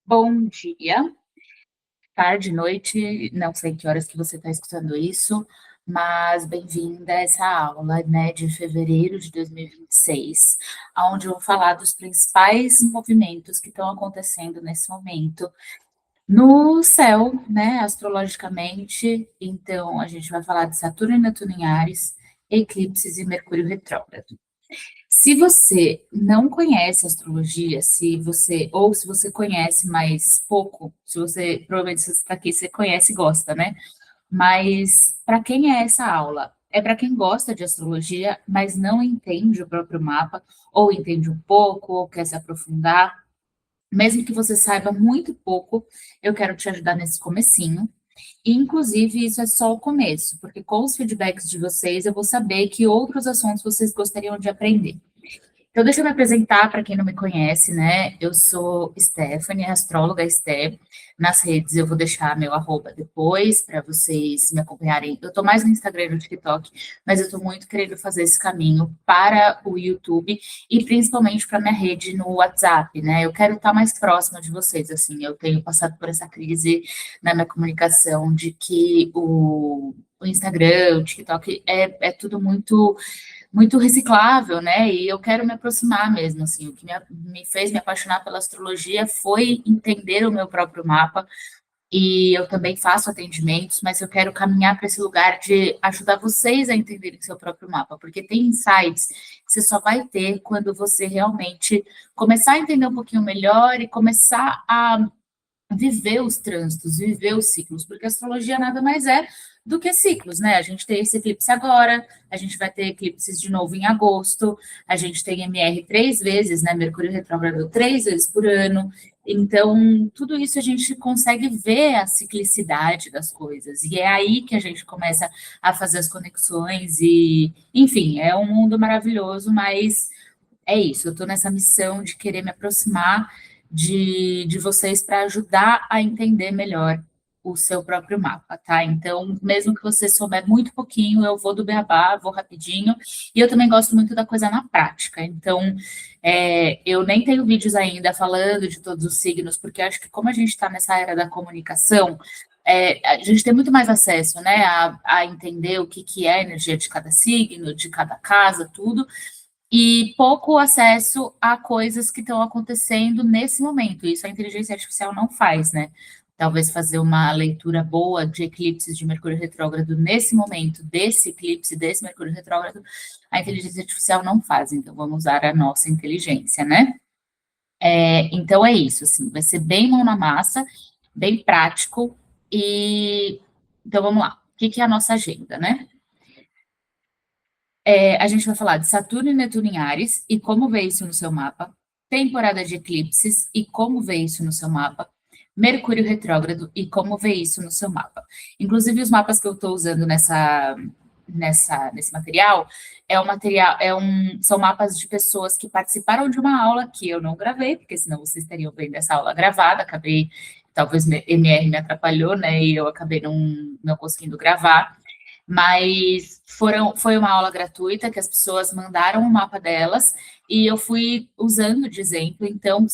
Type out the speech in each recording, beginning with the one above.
Bom dia, tarde, noite, não sei que horas que você está escutando isso, mas bem-vinda a essa aula, né, de fevereiro de 2026, onde eu vou falar dos principais movimentos que estão acontecendo nesse momento no céu, né, astrologicamente. Então, a gente vai falar de Saturno e Netuno em Áries, eclipses e Mercúrio retrógrado. Se você não conhece astrologia, se você conhece mais pouco, se você, provavelmente você está aqui, você conhece e gosta, né? Mas para quem é essa aula? É para quem gosta de astrologia, mas não entende o próprio mapa, ou entende um pouco, ou quer se aprofundar. Mesmo que você saiba muito pouco, eu quero te ajudar nesse comecinho. E, inclusive, isso é só o começo, porque com os feedbacks de vocês, eu vou saber que outros assuntos vocês gostariam de aprender. Então, deixa eu me apresentar para quem não me conhece, né? Eu sou Stephanie, astróloga Sté. Nas redes eu vou deixar meu arroba depois para vocês me acompanharem. Eu estou mais no Instagram e no TikTok, mas eu estou muito querendo fazer esse caminho para o YouTube e principalmente para minha rede no WhatsApp, né? Eu quero estar mais próxima de vocês, assim. Eu tenho passado por essa crise na minha comunicação de que o Instagram, o TikTok é tudo muito reciclável, né? E eu quero me aproximar mesmo, assim. O que me fez me apaixonar pela astrologia foi entender o meu próprio mapa. E eu também faço atendimentos, mas eu quero caminhar para esse lugar de ajudar vocês a entenderem seu próprio mapa, porque tem insights que você só vai ter quando você realmente começar a entender um pouquinho melhor e começar a viver os trânsitos, viver os ciclos, porque a astrologia nada mais é do que ciclos, né? A gente tem esse eclipse agora, a gente vai ter eclipses de novo em agosto, a gente tem MR 3 vezes, né? Mercúrio retrógrado 3 vezes por ano. Então, tudo isso a gente consegue ver a ciclicidade das coisas, e é aí que a gente começa a fazer as conexões, e, enfim, é um mundo maravilhoso, mas é isso, eu estou nessa missão de querer me aproximar de vocês para ajudar a entender melhor o seu próprio mapa, tá? Então, mesmo que você souber muito pouquinho, eu vou do beabá, vou rapidinho, e eu também gosto muito da coisa na prática. Então, eu nem tenho vídeos ainda falando de todos os signos, porque acho que como a gente está nessa era da comunicação, a gente tem muito mais acesso, né, a entender o que é a energia de cada signo, de cada casa, tudo, e pouco acesso a coisas que estão acontecendo nesse momento. Isso a inteligência artificial não faz, né? Talvez fazer uma leitura boa de eclipses de Mercúrio retrógrado nesse momento, desse eclipse, desse Mercúrio retrógrado, a inteligência artificial não faz. Então, vamos usar a nossa inteligência, né? Então, é isso, assim, vai ser bem mão na massa, bem prático. E então, vamos lá. O que é a nossa agenda, né? A gente vai falar de Saturno e Netuno em Áries e como ver isso no seu mapa, temporada de eclipses e como ver isso no seu mapa, Mercúrio retrógrado e como ver isso no seu mapa. Inclusive, os mapas que eu estou usando nesse material são mapas de pessoas que participaram de uma aula que eu não gravei, porque senão vocês teriam vendo essa aula gravada, talvez MR me atrapalhou, né? E eu acabei não conseguindo gravar, mas foi uma aula gratuita que as pessoas mandaram o mapa delas e eu fui usando de exemplo. Então,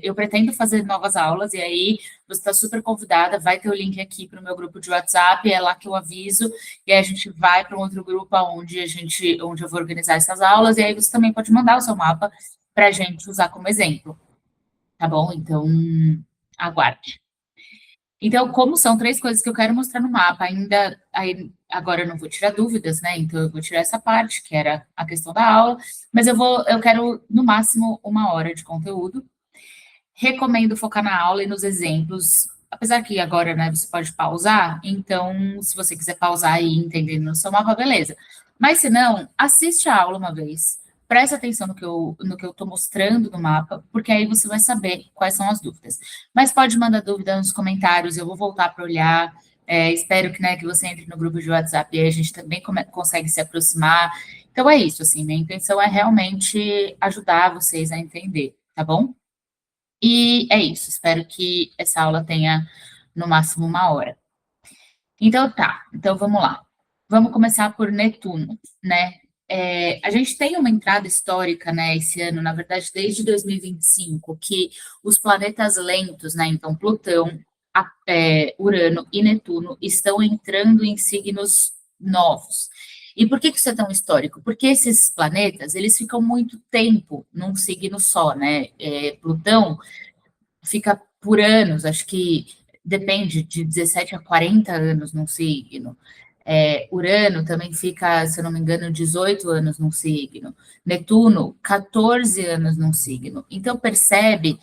eu pretendo fazer novas aulas e aí você está super convidada. Vai ter o link aqui para o meu grupo de WhatsApp, é lá que eu aviso, e aí a gente vai para um outro grupo onde eu vou organizar essas aulas, e aí você também pode mandar o seu mapa para a gente usar como exemplo, tá bom? Então, aguarde. Então, como são três coisas que eu quero mostrar no mapa, agora eu não vou tirar dúvidas, né? Então, eu vou tirar essa parte, que era a questão da aula, mas eu quero, no máximo, 1 hora de conteúdo. Recomendo focar na aula e nos exemplos, apesar que agora, né, você pode pausar, então, se você quiser pausar e entender no seu mapa, beleza. Mas se não, assiste a aula uma vez, presta atenção no que eu estou mostrando no mapa, porque aí você vai saber quais são as dúvidas. Mas pode mandar dúvida nos comentários, eu vou voltar para olhar. Espero que, né, que você entre no grupo de WhatsApp e aí a gente também consegue se aproximar. Então é isso, assim, minha intenção é realmente ajudar vocês a entender, tá bom? E é isso, espero que essa aula tenha no máximo 1 hora. Então tá, então vamos lá. Vamos começar por Netuno, né? A gente tem uma entrada histórica, né, esse ano, na verdade, desde 2025, que os planetas lentos, né, então Plutão, Urano e Netuno, estão entrando em signos novos. E por que isso é tão histórico? Porque esses planetas, eles ficam muito tempo num signo só, né? Plutão fica por anos, acho que depende de 17 a 40 anos num signo. Urano também fica, se eu não me engano, 18 anos num signo. Netuno, 14 anos num signo. Então, percebe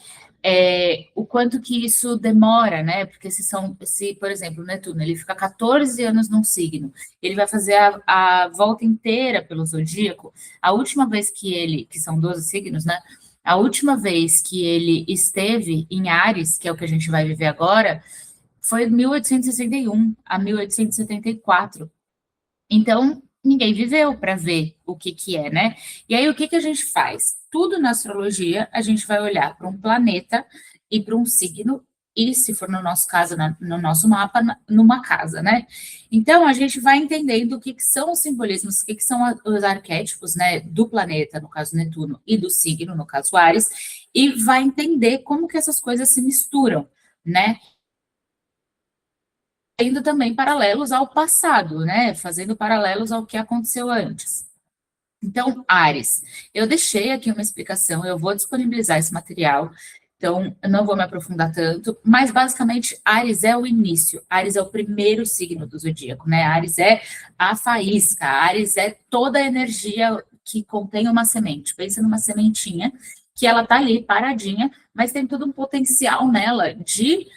o quanto que isso demora, né? Porque se, por exemplo, o Netuno, ele fica 14 anos num signo, ele vai fazer a volta inteira pelo zodíaco. A última vez que são 12 signos, né? A última vez que ele esteve em Áries, que é o que a gente vai viver agora, foi 1861 a 1874. Então, ninguém viveu para ver o que que é, né? E aí, o que que a gente faz? Tudo na astrologia, a gente vai olhar para um planeta e para um signo, e se for no nosso caso, no nosso mapa, numa casa, né? Então, a gente vai entendendo o que que são os simbolismos, o que que são os arquétipos, né, do planeta, no caso Netuno, e do signo, no caso Áries, e vai entender como que essas coisas se misturam, né? Tendo também paralelos ao passado, né? Fazendo paralelos ao que aconteceu antes. Então, Ares, eu deixei aqui uma explicação, eu vou disponibilizar esse material, então eu não vou me aprofundar tanto, mas basicamente Ares é o início, Ares é o primeiro signo do zodíaco, né? Ares é a faísca, Ares é toda a energia que contém uma semente. Pensa numa sementinha que ela tá ali paradinha, mas tem todo um potencial nela de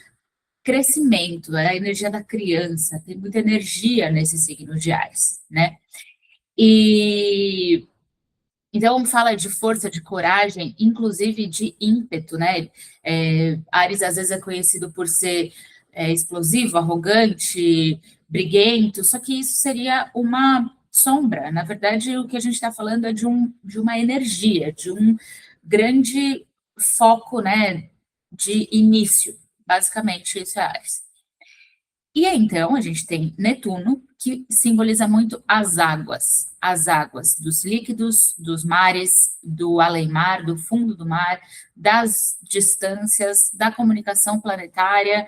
crescimento, é a energia da criança, tem muita energia nesse signo de Ares, né? E então fala de força, de coragem, inclusive de ímpeto, né? Ares às vezes é conhecido por ser explosivo, arrogante, briguento, só que isso seria uma sombra. Na verdade, o que a gente está falando é de uma energia, de um grande foco, né? De início. Basicamente, isso é Ares. E aí, então, a gente tem Netuno, que simboliza muito as águas dos líquidos, dos mares, do além-mar, do fundo do mar, das distâncias, da comunicação planetária,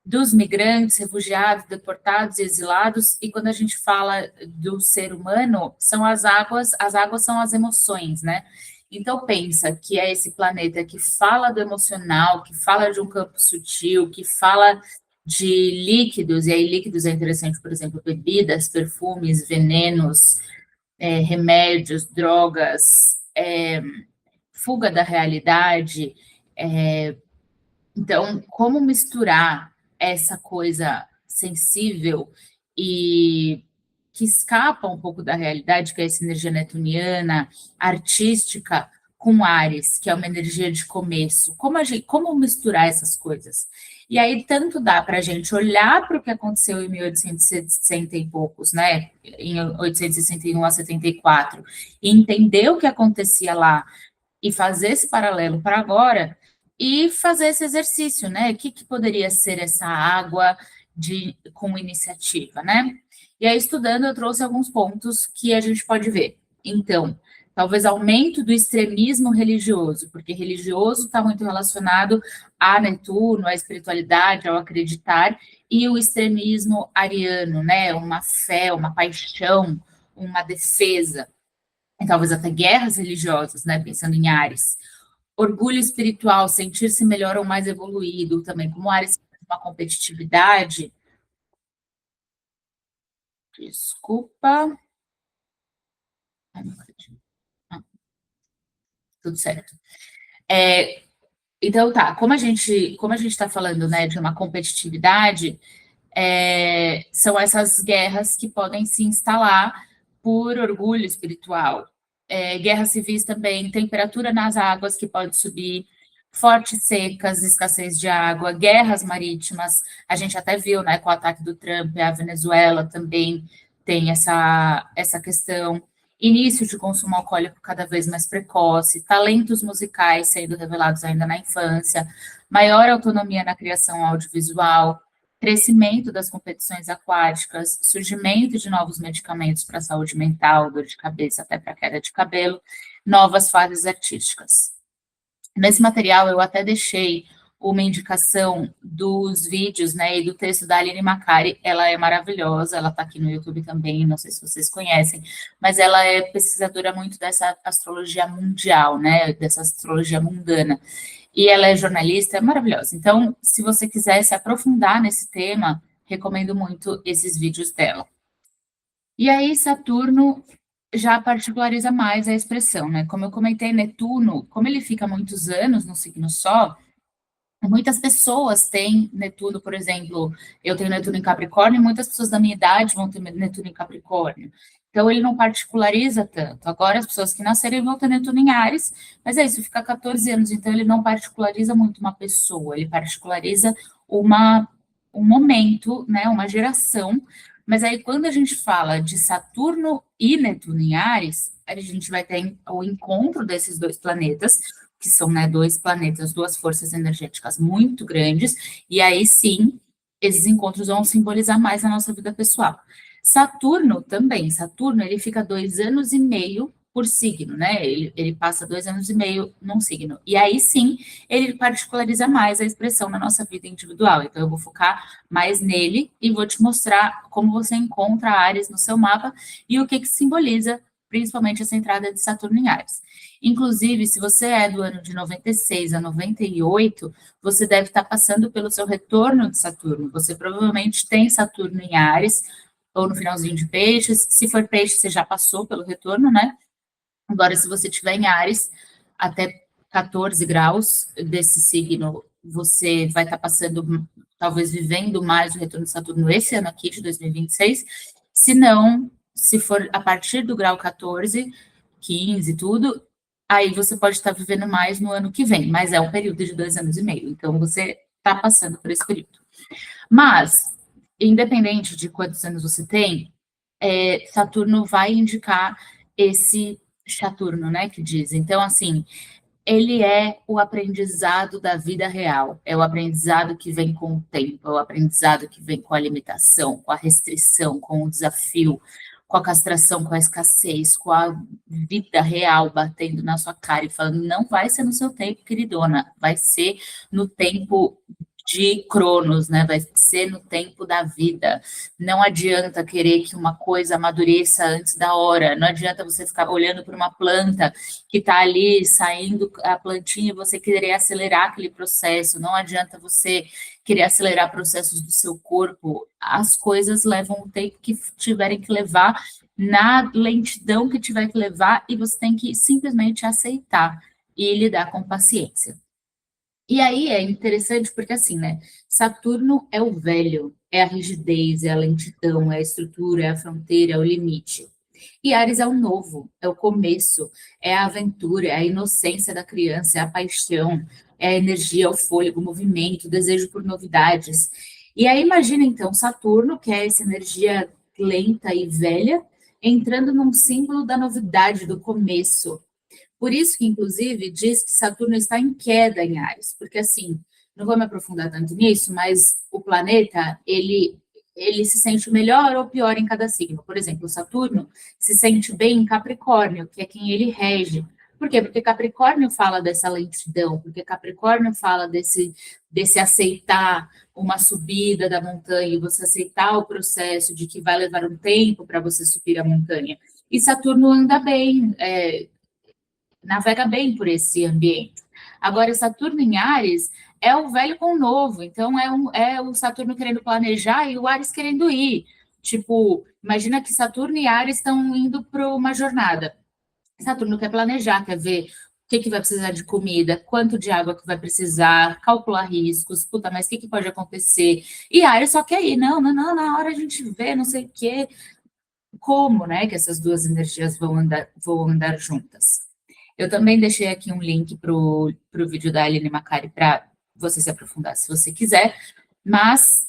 dos migrantes, refugiados, deportados e exilados. E quando a gente fala do ser humano, são as águas são as emoções, né? Então pensa que é esse planeta que fala do emocional, que fala de um campo sutil, que fala de líquidos, e aí líquidos é interessante, por exemplo, bebidas, perfumes, venenos, remédios, drogas, fuga da realidade, então, como misturar essa coisa sensível e que escapa um pouco da realidade, que é essa energia netuniana, artística, com Ares, que é uma energia de começo? Como misturar essas coisas? E aí, tanto dá para a gente olhar para o que aconteceu em 1860 e poucos, né? Em 861 a 74, e entender o que acontecia lá e fazer esse paralelo para agora e fazer esse exercício, né? O que, que poderia ser essa água com iniciativa, né? E aí, estudando, eu trouxe alguns pontos que a gente pode ver. Então, talvez aumento do extremismo religioso, porque religioso está muito relacionado a Netuno, à espiritualidade, ao acreditar, e o extremismo ariano, né? Uma fé, uma paixão, uma defesa talvez até guerras religiosas, né, pensando em Ares. Orgulho espiritual, sentir-se melhor ou mais evoluído também, como Ares tem uma competitividade. Desculpa. Ah, tudo certo. Então tá, como a gente está falando, né, de uma competitividade, são essas guerras que podem se instalar por orgulho espiritual. Guerras civis também, temperatura nas águas que pode subir, fortes secas, escassez de água, guerras marítimas. A gente até viu, né, com o ataque do Trump, a Venezuela também tem essa questão. Início de consumo alcoólico cada vez mais precoce, talentos musicais sendo revelados ainda na infância, maior autonomia na criação audiovisual, crescimento das competições aquáticas, surgimento de novos medicamentos para a saúde mental, dor de cabeça, até para queda de cabelo, novas fases artísticas. Nesse material, eu até deixei uma indicação dos vídeos, né, e do texto da Aline Macari. Ela é maravilhosa, ela está aqui no YouTube também, não sei se vocês conhecem, mas ela é pesquisadora muito dessa astrologia mundial, né, dessa astrologia mundana. E ela é jornalista, é maravilhosa. Então, se você quiser se aprofundar nesse tema, recomendo muito esses vídeos dela. E aí, Saturno já particulariza mais a expressão, né? Como eu comentei, Netuno, como ele fica muitos anos no signo só, muitas pessoas têm Netuno, por exemplo, eu tenho Netuno em Capricórnio, e muitas pessoas da minha idade vão ter Netuno em Capricórnio. Então, ele não particulariza tanto. Agora, as pessoas que nascerem vão ter Netuno em Áries, mas é isso, fica 14 anos, então ele não particulariza muito uma pessoa, ele particulariza um momento, né, uma geração. Mas aí, quando a gente fala de Saturno e Netuno em Áries, a gente vai ter o encontro desses dois planetas, que são, né, dois planetas, duas forças energéticas muito grandes, e aí sim, esses encontros vão simbolizar mais a nossa vida pessoal. Saturno também, Saturno, ele fica 2 anos e meio por signo, né? Ele passa 2 anos e meio num signo. E aí sim, ele particulariza mais a expressão na nossa vida individual. Então, eu vou focar mais nele e vou te mostrar como você encontra Áries no seu mapa e o que simboliza, principalmente, essa entrada de Saturno em Áries. Inclusive, se você é do ano de 96 a 98, você deve estar passando pelo seu retorno de Saturno. Você provavelmente tem Saturno em Áries, ou no finalzinho de Peixes. Se for Peixe, você já passou pelo retorno, né? Agora, se você estiver em Áries, até 14 graus desse signo, você vai estar passando, talvez vivendo mais o retorno de Saturno esse ano aqui, de 2026. Se não, se for a partir do grau 14, 15, tudo, aí você pode estar vivendo mais no ano que vem, mas é um período de 2 anos e meio, então você está passando por esse período. Mas, independente de quantos anos você tem, Saturno vai indicar esse Chaturno, né, que diz. Então, assim, ele é o aprendizado da vida real, é o aprendizado que vem com o tempo, é o aprendizado que vem com a limitação, com a restrição, com o desafio, com a castração, com a escassez, com a vida real batendo na sua cara e falando, não vai ser no seu tempo, queridona, vai ser no tempo de Cronos, né? Vai ser no tempo da vida. Não adianta querer que uma coisa amadureça antes da hora. Não adianta você ficar olhando para uma planta que está ali saindo a plantinha e você querer acelerar aquele processo. Não adianta você querer acelerar processos do seu corpo. As coisas levam o tempo que tiverem que levar, na lentidão que tiver que levar, e você tem que simplesmente aceitar e lidar com paciência. E aí é interessante porque, assim, né? Saturno é o velho, é a rigidez, é a lentidão, é a estrutura, é a fronteira, é o limite. E Ares é o novo, é o começo, é a aventura, é a inocência da criança, é a paixão, é a energia, o fôlego, o movimento, o desejo por novidades. E aí imagina, então, Saturno, que é essa energia lenta e velha, entrando num símbolo da novidade, do começo. Por isso que, inclusive, diz que Saturno está em queda em Áries, porque, assim, não vou me aprofundar tanto nisso, mas o planeta, ele se sente melhor ou pior em cada signo. Por exemplo, Saturno se sente bem em Capricórnio, que é quem ele rege. Por quê? Porque Capricórnio fala dessa lentidão, porque Capricórnio fala desse aceitar uma subida da montanha, você aceitar o processo de que vai levar um tempo para você subir a montanha. E Saturno anda bem, navega bem por esse ambiente. Agora, Saturno em Áries é o velho com o novo, então é o Saturno querendo planejar e o Áries querendo ir. Tipo, imagina que Saturno e Áries estão indo para uma jornada. Saturno quer planejar, quer ver o que vai precisar de comida, quanto de água que vai precisar, calcular riscos, puta, mas o que pode acontecer? E Áries só quer ir, não, na hora a gente vê, não sei o quê. Como, né, que essas duas energias vão andar juntas. Eu também deixei aqui um link para o vídeo da Aline Macari para você se aprofundar, se você quiser, mas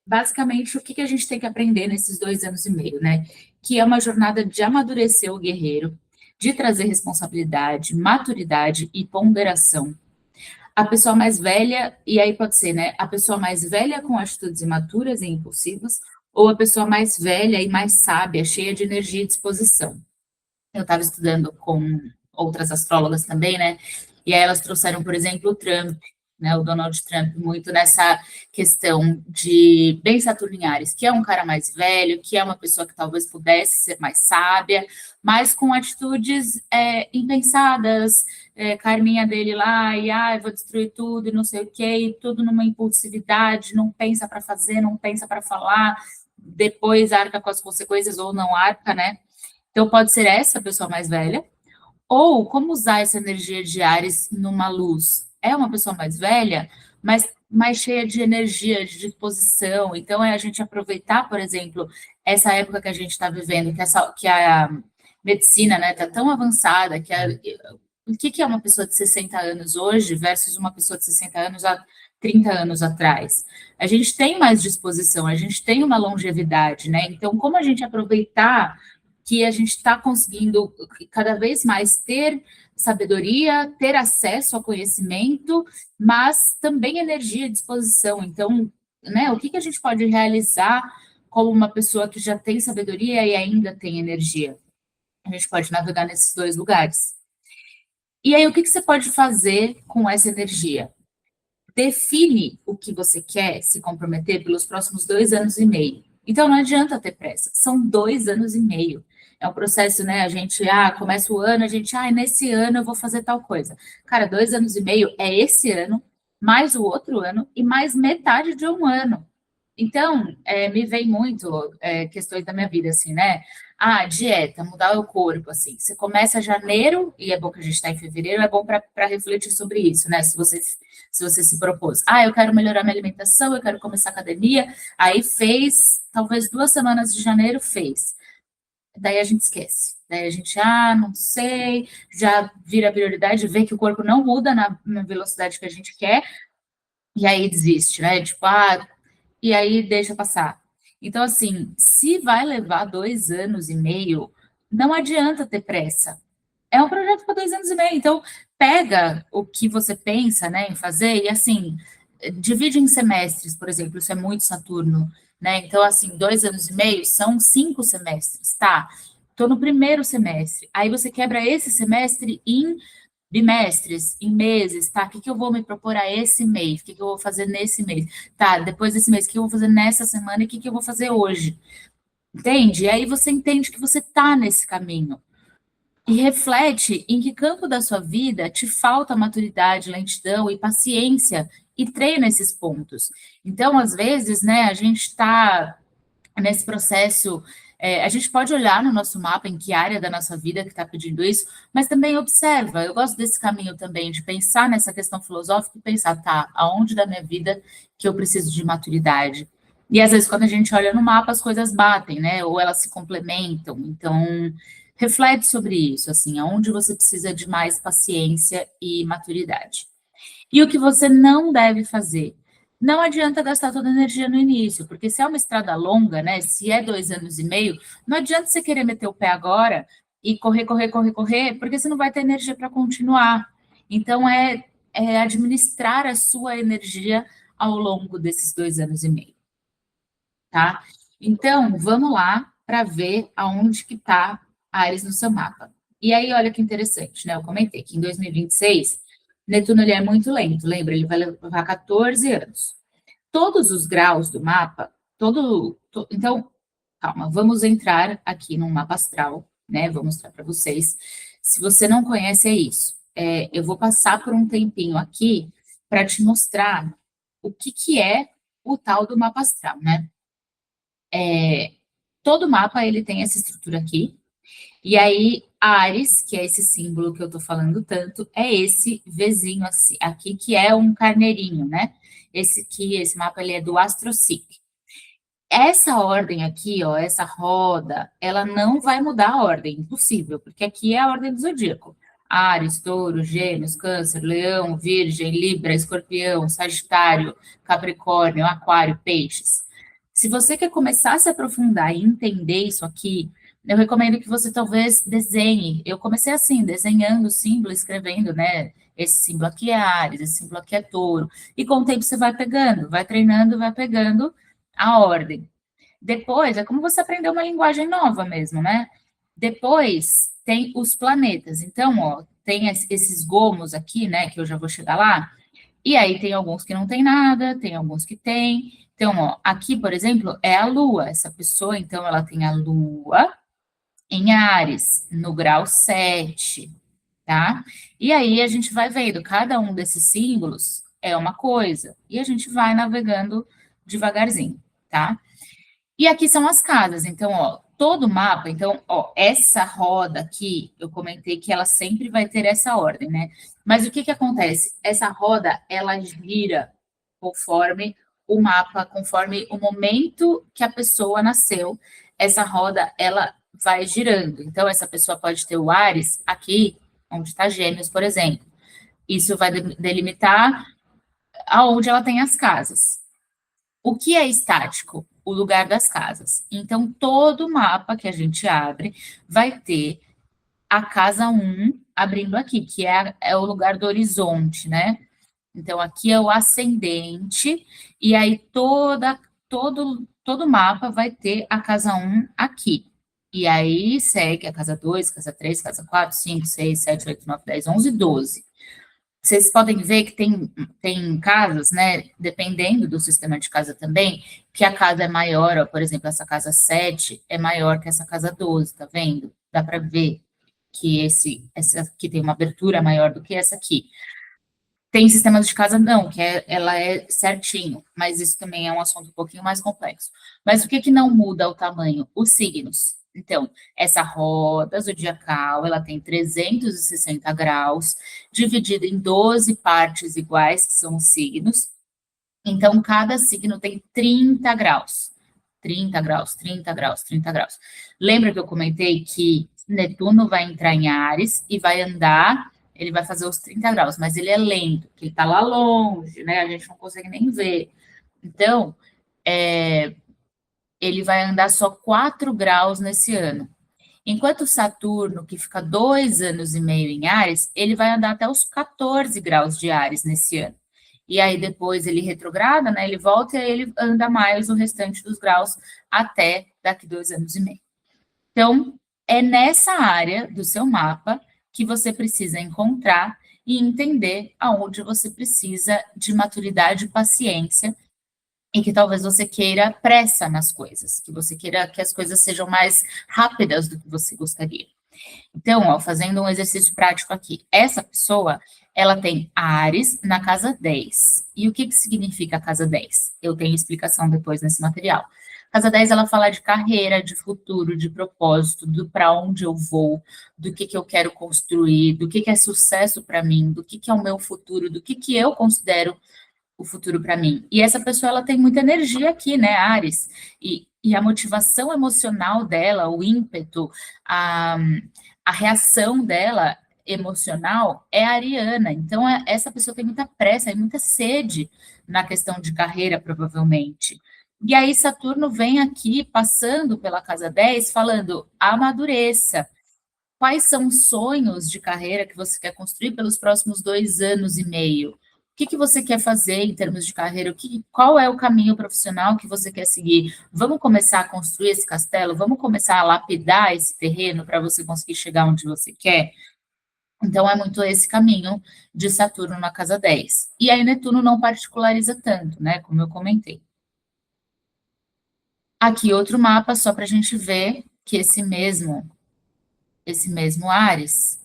basicamente o que a gente tem que aprender nesses 2 anos e meio, né? Que é uma jornada de amadurecer o guerreiro, de trazer responsabilidade, maturidade e ponderação. A pessoa mais velha, e aí pode ser, né? A pessoa mais velha com atitudes imaturas e impulsivas, ou a pessoa mais velha e mais sábia, cheia de energia e disposição. Eu estava estudando com outras astrólogas também, né? E aí elas trouxeram, por exemplo, o Trump, né? O Donald Trump, muito nessa questão de bem Saturno em Áries, que é um cara mais velho, que é uma pessoa que talvez pudesse ser mais sábia, mas com atitudes impensadas, carninha dele lá, e eu vou destruir tudo, e não sei o quê, e tudo numa impulsividade, não pensa para fazer, não pensa para falar, depois arca com as consequências ou não arca, né? Então, pode ser essa pessoa mais velha, ou como usar essa energia de Ares numa luz. É uma pessoa mais velha, mas mais cheia de energia, de disposição. Então, é a gente aproveitar, por exemplo, essa época que a gente está vivendo, que a medicina está tão avançada, o que é uma pessoa de 60 anos hoje versus uma pessoa de 60 anos há 30 anos atrás? A gente tem mais disposição, a gente tem uma longevidade, né? Então, como a gente aproveitar que a gente está conseguindo cada vez mais ter sabedoria, ter acesso ao conhecimento, mas também energia e disposição. Então, né, o que a gente pode realizar como uma pessoa que já tem sabedoria e ainda tem energia? A gente pode navegar nesses dois lugares. E aí, o que você pode fazer com essa energia? Define o que você quer se comprometer pelos próximos 2 anos e meio. Então, não adianta ter pressa, são 2 anos e meio. É um processo, né? A gente, começa o ano, a gente, nesse ano eu vou fazer tal coisa. Cara, 2 anos e meio é esse ano, mais o outro ano e mais metade de um ano. Então, me vem muito questões da minha vida, assim, né? Dieta, mudar o corpo, assim. Você começa janeiro, e é bom que a gente está em fevereiro, é bom para refletir sobre isso, né? Se você se propôs, eu quero melhorar minha alimentação, eu quero começar academia, aí fez, talvez 2 semanas de janeiro, fez. Daí a gente esquece. Daí a gente, não sei, já vira prioridade, vê que o corpo não muda na velocidade que a gente quer, e aí desiste, né? Tipo, e aí deixa passar. Então, assim, se vai levar 2 anos e meio, não adianta ter pressa. É um projeto para 2 anos e meio. Então, pega o que você pensa, né, em fazer e, assim, divide em semestres, por exemplo. Isso é muito Saturno, né? Então, assim, 2 anos e meio são 5 semestres, tá? Estou no primeiro semestre. Aí você quebra esse semestre em bimestres, em meses, tá? O que eu vou me propor a esse mês? O que eu vou fazer nesse mês? Tá, depois desse mês, o que eu vou fazer nessa semana e o que eu vou fazer hoje? Entende? E aí você entende que você tá nesse caminho. E reflete em que campo da sua vida te falta maturidade, lentidão e paciência e treina esses pontos. Então, às vezes, né, a gente está nesse processo, a gente pode olhar no nosso mapa em que área da nossa vida que está pedindo isso, mas também observa. Eu gosto desse caminho também, de pensar nessa questão filosófica e pensar, tá, aonde da minha vida que eu preciso de maturidade? E às vezes, quando a gente olha no mapa, as coisas batem, né? Ou elas se complementam. Então, reflete sobre isso, assim, aonde você precisa de mais paciência e maturidade. E o que você não deve fazer? Não adianta gastar toda a energia no início, porque se é uma estrada longa, né? Se é 2 anos e meio, não adianta você querer meter o pé agora e correr, correr, correr, correr, porque você não vai ter energia para continuar. Então, administrar a sua energia ao longo desses 2 anos e meio, tá? Então, vamos lá para ver aonde que está Ares no seu mapa. E aí, olha que interessante, né? Eu comentei que em 2026, Netuno ele é muito lento, lembra? Ele vai levar 14 anos. Todos os graus do mapa, então, calma, vamos entrar aqui no mapa astral, né? Vou mostrar para vocês. Se você não conhece, é isso. Eu vou passar por um tempinho aqui para te mostrar o que é o tal do mapa astral, né? Todo mapa ele tem essa estrutura aqui, e aí Ares, que é esse símbolo que eu tô falando tanto, é esse Vzinho aqui, que é um carneirinho, né? Esse mapa ele é do AstroSeek. Essa ordem aqui, ó, essa roda, ela não vai mudar a ordem, impossível, porque aqui é a ordem do zodíaco. Áries, Touro, Gêmeos, Câncer, Leão, Virgem, Libra, Escorpião, Sagitário, Capricórnio, Aquário, Peixes. Se você quer começar a se aprofundar e entender isso aqui, eu recomendo que você talvez desenhe. Eu comecei assim, desenhando o símbolo, escrevendo, né? esse símbolo aqui é Áries, esse símbolo aqui é Touro. E com o tempo você vai pegando, vai treinando, vai pegando a ordem. Depois, é como você aprender uma linguagem nova mesmo, né? Depois tem os planetas. Então, ó, tem esses gomos aqui, né, que eu já vou chegar lá. E aí tem alguns que não tem nada, tem alguns que tem. Então, ó, aqui, por exemplo, é a Lua. Essa pessoa, então, ela tem a Lua em Áries, no grau 7, tá? E aí a gente vai vendo, cada um desses símbolos é uma coisa, e a gente vai navegando devagarzinho, tá? E aqui são as casas, então, ó, todo mapa, então, ó, essa roda aqui, eu comentei que ela sempre vai ter essa ordem, né? Mas o que que acontece? Essa roda, ela gira conforme o mapa, conforme o momento que a pessoa nasceu, essa roda, ela vai girando. Então, essa pessoa pode ter o Ares aqui, onde está Gêmeos, por exemplo. Isso vai delimitar aonde ela tem as casas. O que é estático? O lugar das casas. Então, todo mapa que a gente abre vai ter a casa 1 abrindo aqui, que é o lugar do horizonte, né? Então, aqui é o ascendente, e aí todo mapa vai ter a casa 1 aqui. E aí segue a casa 2, casa 3, casa 4, 5, 6, 7, 8, 9, 10, 11, 12. Vocês podem ver que tem casas, né, dependendo do sistema de casa também, que a casa é maior, ó, por exemplo, essa casa 7 é maior que essa casa 12, tá vendo? Dá para ver que essa aqui tem uma abertura maior do que essa aqui. Tem sistemas de casa não, ela é certinho, mas isso também é um assunto um pouquinho mais complexo. Mas o que que não muda o tamanho? Os signos. Então, essa roda zodiacal, ela tem 360 graus, dividida em 12 partes iguais, que são os signos. Então, cada signo tem 30 graus. 30 graus, 30 graus, 30 graus. Lembra que eu comentei que Netuno vai entrar em Áries e vai andar, ele vai fazer os 30 graus, mas ele é lento, porque ele está lá longe, né? A gente não consegue nem ver. Então, ele vai andar só 4 graus nesse ano. Enquanto Saturno, que fica 2 anos e meio em Áries, ele vai andar até os 14 graus de Áries nesse ano. E aí depois ele retrograda, né? Ele volta e aí ele anda mais o restante dos graus até daqui 2 anos e meio. Então, é nessa área do seu mapa que você precisa encontrar e entender aonde você precisa de maturidade e paciência e que talvez você queira pressa nas coisas, que você queira que as coisas sejam mais rápidas do que você gostaria. Então, ó, fazendo um exercício prático aqui, essa pessoa, ela tem Ares na casa 10. E o que que significa a casa 10? Eu tenho explicação depois nesse material. Casa 10, ela fala de carreira, de futuro, de propósito, do para onde eu vou, do que eu quero construir, do que é sucesso para mim, do que é o meu futuro, do que eu considero o futuro para mim. E essa pessoa, ela tem muita energia aqui, né, Ares? E a motivação emocional dela, o ímpeto, a, a reação dela emocional é ariana. Então, essa pessoa tem muita pressa e muita sede na questão de carreira, provavelmente. E aí, Saturno vem aqui, passando pela casa 10, falando: amadureça. Quais são os sonhos de carreira que você quer construir pelos próximos 2 anos e meio? O que que você quer fazer em termos de carreira? Qual é o caminho profissional que você quer seguir? Vamos começar a construir esse castelo? Vamos começar a lapidar esse terreno para você conseguir chegar onde você quer? Então, é muito esse caminho de Saturno na casa 10. E aí, Netuno não particulariza tanto, né? Como eu comentei. Aqui, outro mapa, só para a gente ver que esse mesmo Ares,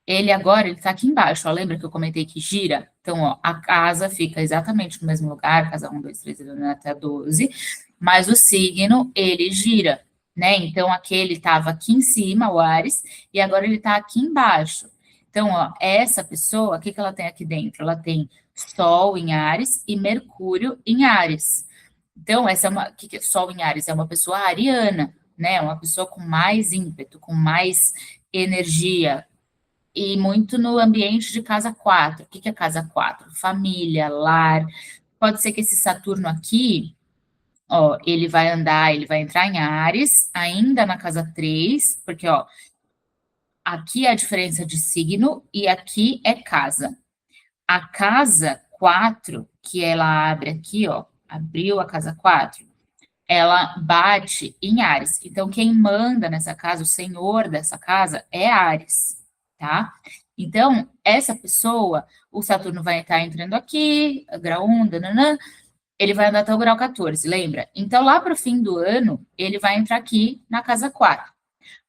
ele agora, ele está aqui embaixo, ó, lembra que eu comentei que gira? Então, ó, a casa fica exatamente no mesmo lugar, casa 1, 2, 3, até 12, mas o signo, ele gira, né? Então, aquele estava aqui em cima, o Ares, e agora ele está aqui embaixo. Então, ó, essa pessoa, o que que ela tem aqui dentro? Ela tem Sol em Ares e Mercúrio em Ares. Então, essa é Sol em Ares é uma pessoa ariana, né? Uma pessoa com mais ímpeto, com mais energia, e muito no ambiente de casa 4. O que que é casa 4? Família, lar. Pode ser que esse Saturno aqui, ó, ele vai entrar em Áries, ainda na casa 3, porque, ó, aqui é a diferença de signo e aqui é casa. A casa 4, que ela abre aqui, ó, abriu a casa 4, ela bate em Áries. Então, quem manda nessa casa, o senhor dessa casa, é Áries, tá? Então, essa pessoa, o Saturno vai estar entrando aqui, grau 1, nananã, ele vai andar até o grau 14, lembra? Então, lá para o fim do ano, ele vai entrar aqui na casa 4.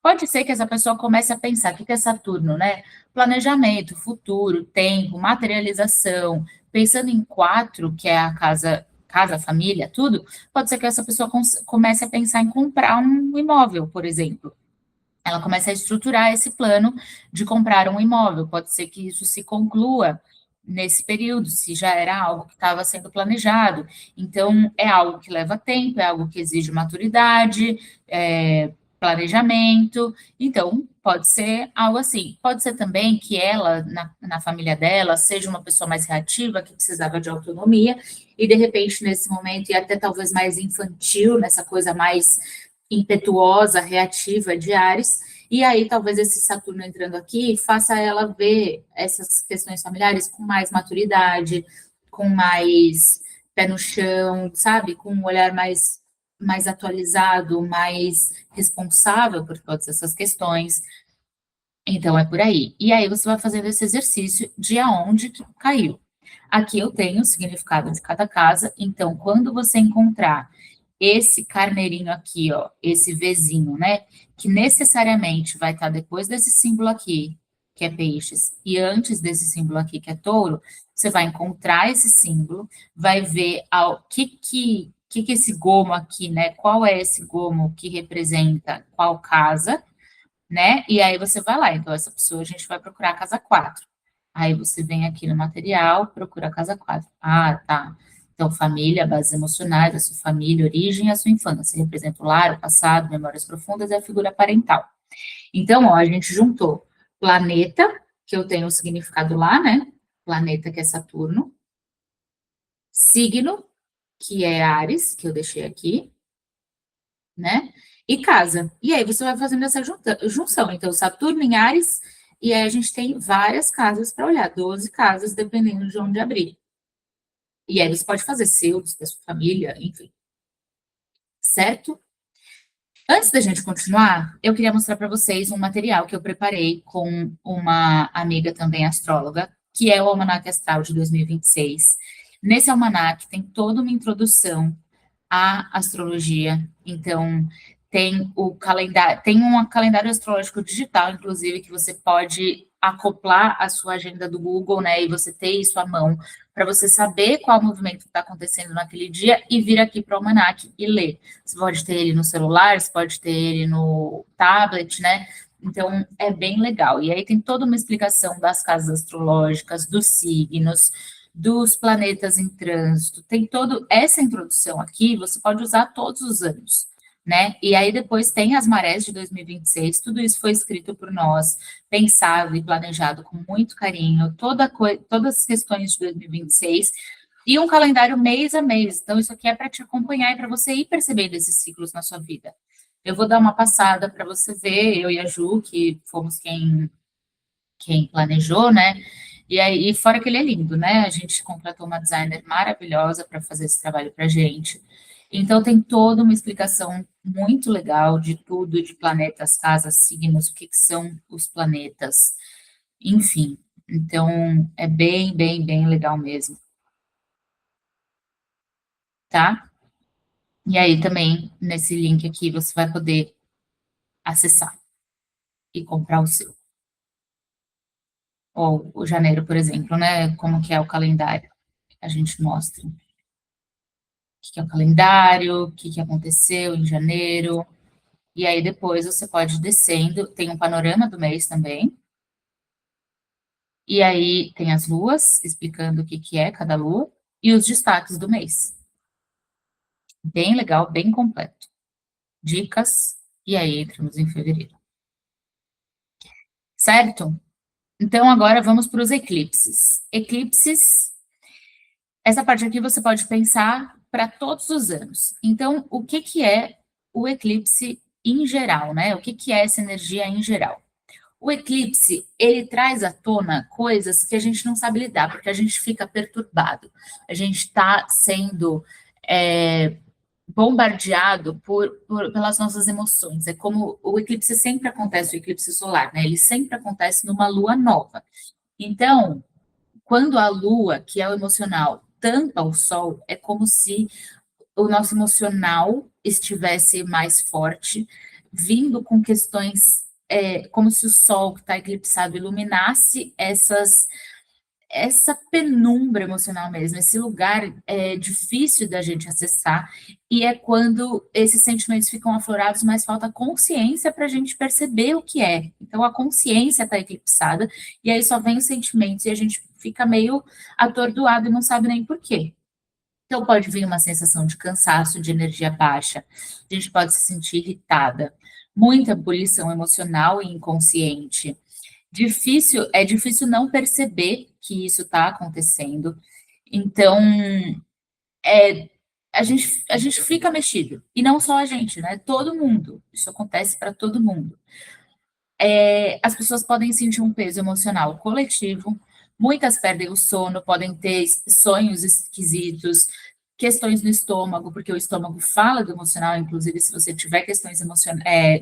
Pode ser que essa pessoa comece a pensar, o que é Saturno, né? Planejamento, futuro, tempo, materialização, pensando em 4, que é a casa, família, tudo, pode ser que essa pessoa comece a pensar em comprar um imóvel, por exemplo. Ela começa a estruturar esse plano de comprar um imóvel. Pode ser que isso se conclua nesse período, se já era algo que estava sendo planejado. Então, é algo que leva tempo, é algo que exige maturidade, planejamento. Então, pode ser algo assim. Pode ser também que ela, na família dela, seja uma pessoa mais reativa, que precisava de autonomia, e de repente, nesse momento, e até talvez mais infantil, nessa coisa mais impetuosa, reativa de Áries, e aí talvez esse Saturno entrando aqui faça ela ver essas questões familiares com mais maturidade, com mais pé no chão, sabe? Com um olhar mais atualizado, mais responsável por todas essas questões. Então é por aí. E aí você vai fazendo esse exercício de aonde que caiu. Aqui eu tenho o significado de cada casa, então quando você encontrar esse carneirinho aqui, ó, esse Vzinho, né, que necessariamente vai estar depois desse símbolo aqui, que é peixes, e antes desse símbolo aqui, que é touro, você vai encontrar esse símbolo, vai ver o que esse gomo aqui, né, qual é esse gomo que representa qual casa, né, e aí você vai lá, então essa pessoa a gente vai procurar a casa 4. Aí você vem aqui no material, procura a casa 4. Ah, tá. Então, família, bases emocionais, a sua família, origem e a sua infância. Representa o lar, o passado, memórias profundas e a figura parental. Então, ó, a gente juntou planeta, que eu tenho o significado lá, né? Planeta, que é Saturno. Signo, que é Áries, que eu deixei aqui, né? E casa. E aí você vai fazendo essa junção. Então, Saturno em Áries, e aí a gente tem várias casas para olhar, 12 casas, dependendo de onde abrir. E aí você pode fazer seus, da sua família, enfim. Certo? Antes da gente continuar, eu queria mostrar para vocês um material que eu preparei com uma amiga também astróloga, que é o Almanaque Astral de 2026. Nesse almanaque tem toda uma introdução à astrologia. Então, tem o calendário, tem um calendário astrológico digital, inclusive, que você pode acoplar a sua agenda do Google, né? E você ter isso à mão, para você saber qual movimento está acontecendo naquele dia e vir aqui para o Almanac e ler. Você pode ter ele no celular, você pode ter ele no tablet, né? Então, é bem legal. E aí tem toda uma explicação das casas astrológicas, dos signos, dos planetas em trânsito, tem toda essa introdução aqui, você pode usar todos os anos, né? E aí depois tem as marés de 2026, tudo isso foi escrito por nós, pensado e planejado com muito carinho, todas as questões de 2026, e um calendário mês a mês. Então, isso aqui é para te acompanhar e para você ir percebendo esses ciclos na sua vida. Eu vou dar uma passada para você ver, eu e a Ju, que fomos quem planejou, né? E aí, fora que ele é lindo, né? A gente contratou uma designer maravilhosa para fazer esse trabalho para a gente. Então, tem toda uma explicação muito legal de tudo, de planetas, casas, signos, o que são os planetas, enfim. Então, é bem, bem, bem legal mesmo, tá? E aí, também, nesse link aqui, você vai poder acessar e comprar o seu. Ou o janeiro, por exemplo, né? Como que é o calendário. A gente mostra que é o calendário, o que aconteceu em janeiro, e aí depois você pode ir descendo, tem um panorama do mês também, e aí tem as luas, explicando o que é cada lua, e os destaques do mês. Bem legal, bem completo. Dicas, e aí entramos em fevereiro. Certo? Então agora vamos para os eclipses. Eclipses, essa parte aqui você pode pensar para todos os anos. Então, o que é o eclipse em geral, né? O que é essa energia em geral? O eclipse, ele traz à tona coisas que a gente não sabe lidar, porque a gente fica perturbado, a gente está sendo bombardeado pelas nossas emoções. É como o eclipse sempre acontece, o eclipse solar, né? Ele sempre acontece numa lua nova. Então, quando a lua, que é o emocional, tampa o sol, é como se o nosso emocional estivesse mais forte, vindo com questões, como se o sol que está eclipsado iluminasse essa penumbra emocional mesmo, esse lugar é difícil da gente acessar, e é quando esses sentimentos ficam aflorados, mas falta consciência para a gente perceber o que é. Então a consciência está eclipsada, e aí só vem os sentimentos, e a gente fica meio atordoado e não sabe nem por quê. Então pode vir uma sensação de cansaço, de energia baixa, a gente pode se sentir irritada, muita poluição emocional e inconsciente. É difícil não perceber que isso está acontecendo. Então, a gente fica mexido. E não só a gente, né? Todo mundo. Isso acontece para todo mundo. As pessoas podem sentir um peso emocional coletivo, muitas perdem o sono, podem ter sonhos esquisitos, questões no estômago, porque o estômago fala do emocional, inclusive se você tiver questões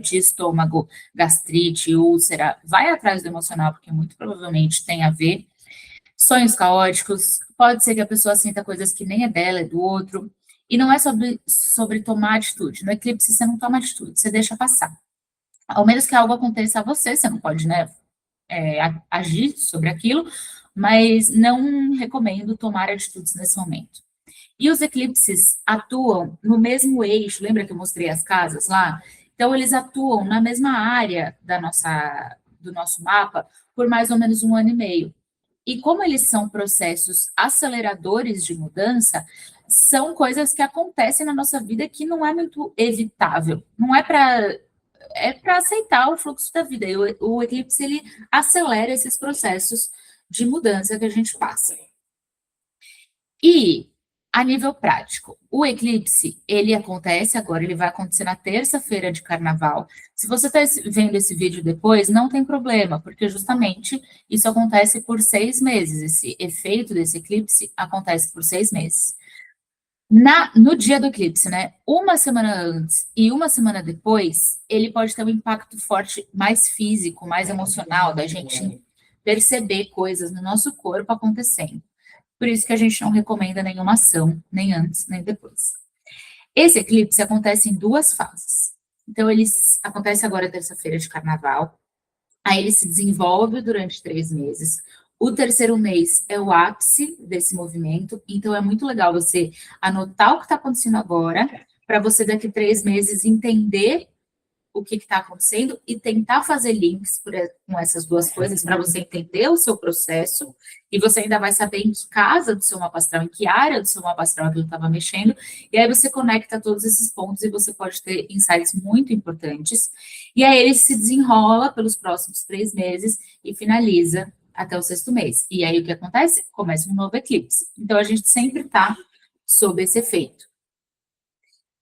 de estômago, gastrite, úlcera, vai atrás do emocional, porque muito provavelmente tem a ver. Sonhos caóticos, pode ser que a pessoa sinta coisas que nem é dela, é do outro, e não é sobre tomar atitude. No eclipse você não toma atitude, você deixa passar. Ao menos que algo aconteça a você, você não pode, né, agir sobre aquilo, mas não recomendo tomar atitudes nesse momento. E os eclipses atuam no mesmo eixo, lembra que eu mostrei as casas lá? Então, eles atuam na mesma área do nosso mapa por mais ou menos um ano e meio. E como eles são processos aceleradores de mudança, são coisas que acontecem na nossa vida que não é muito evitável. Não é para aceitar o fluxo da vida. E o eclipse ele acelera esses processos de mudança que a gente passa. E a nível prático, o eclipse, ele acontece agora, ele vai acontecer na terça-feira de carnaval. Se você está vendo esse vídeo depois, não tem problema, porque justamente isso acontece por 6 meses. Esse efeito desse eclipse acontece por 6 meses. No dia do eclipse, né? Uma semana antes e uma semana depois, ele pode ter um impacto forte, mais físico, mais emocional, da gente perceber coisas no nosso corpo acontecendo. Por isso que a gente não recomenda nenhuma ação, nem antes, nem depois. Esse eclipse acontece em 2 fases. Então, ele acontece agora terça-feira de carnaval, aí ele se desenvolve durante 3 meses. O terceiro mês é o ápice desse movimento, então é muito legal você anotar o que está acontecendo agora, para você daqui 3 meses entender o que está acontecendo e tentar fazer links com essas duas coisas para você entender o seu processo e você ainda vai saber em que casa do seu mapa astral, em que área do seu mapa astral aquilo estava mexendo, e aí você conecta todos esses pontos e você pode ter insights muito importantes. E aí ele se desenrola pelos próximos 3 meses e finaliza até o 6º mês. E aí o que acontece? Começa um novo eclipse. Então a gente sempre está sob esse efeito.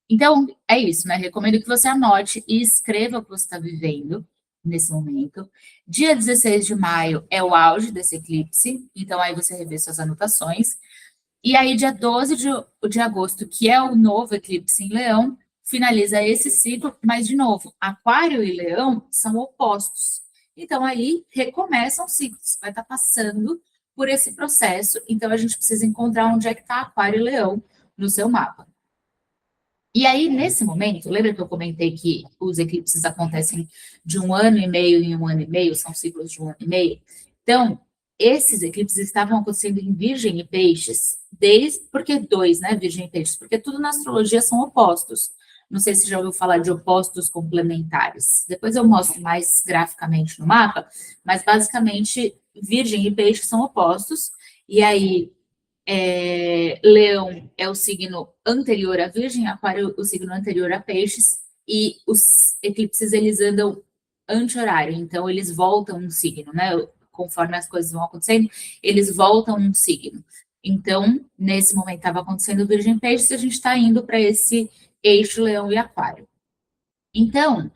Então, é isso, né? Recomendo que você anote e escreva o que você está vivendo nesse momento. Dia 16 de maio é o auge desse eclipse, então aí você revê suas anotações. E aí, dia 12 de agosto, que é o novo eclipse em Leão, finaliza esse ciclo, mas, de novo, Aquário e Leão são opostos. Então, aí recomeçam ciclos, vai estar passando por esse processo, então a gente precisa encontrar onde é que está Aquário e Leão no seu mapa. E aí, nesse momento, lembra que eu comentei que os eclipses acontecem de um ano e meio em um ano e meio, são ciclos de um ano e meio? Então, esses eclipses estavam acontecendo em Virgem e Peixes, por que dois, né, Virgem e Peixes? Porque tudo na astrologia são opostos. Não sei se já ouviu falar de opostos complementares. Depois eu mostro mais graficamente no mapa, mas basicamente Virgem e Peixes são opostos, e aí Leão é o signo anterior a Virgem, Aquário o signo anterior a Peixes, e os eclipses eles andam anti-horário, então eles voltam um signo, né? Conforme as coisas vão acontecendo, eles voltam um signo. Então, nesse momento estava acontecendo Virgem e Peixes, e a gente está indo para esse eixo Leão e Aquário. Então,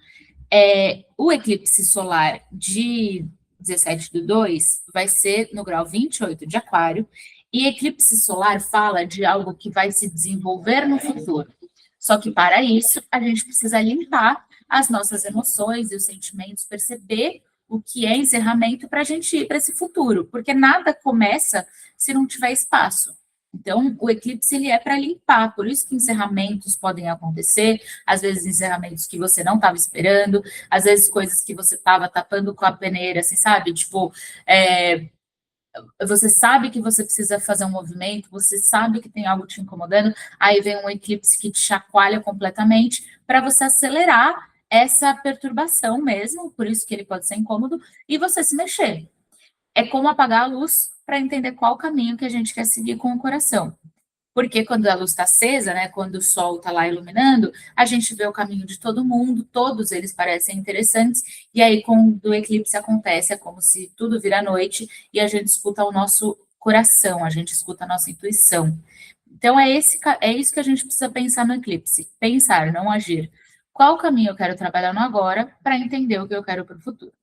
O eclipse solar de 17/2 vai ser no grau 28 de Aquário, e eclipse solar fala de algo que vai se desenvolver no futuro. Só que para isso, a gente precisa limpar as nossas emoções e os sentimentos, perceber o que é encerramento para a gente ir para esse futuro, porque nada começa se não tiver espaço. Então, o eclipse ele é para limpar, por isso que encerramentos podem acontecer, às vezes encerramentos que você não estava esperando, às vezes coisas que você estava tapando com a peneira, assim, sabe? Tipo, você sabe que você precisa fazer um movimento, você sabe que tem algo te incomodando, aí vem um eclipse que te chacoalha completamente para você acelerar essa perturbação mesmo, por isso que ele pode ser incômodo, e você se mexer. É como apagar a luz para entender qual caminho que a gente quer seguir com o coração. Porque quando a luz está acesa, né, quando o sol está lá iluminando, a gente vê o caminho de todo mundo, todos eles parecem interessantes, e aí quando o eclipse acontece, é como se tudo vira noite e a gente escuta o nosso coração, a gente escuta a nossa intuição. Então é isso que a gente precisa pensar no eclipse, pensar, não agir. Qual caminho eu quero trabalhar no agora para entender o que eu quero para o futuro?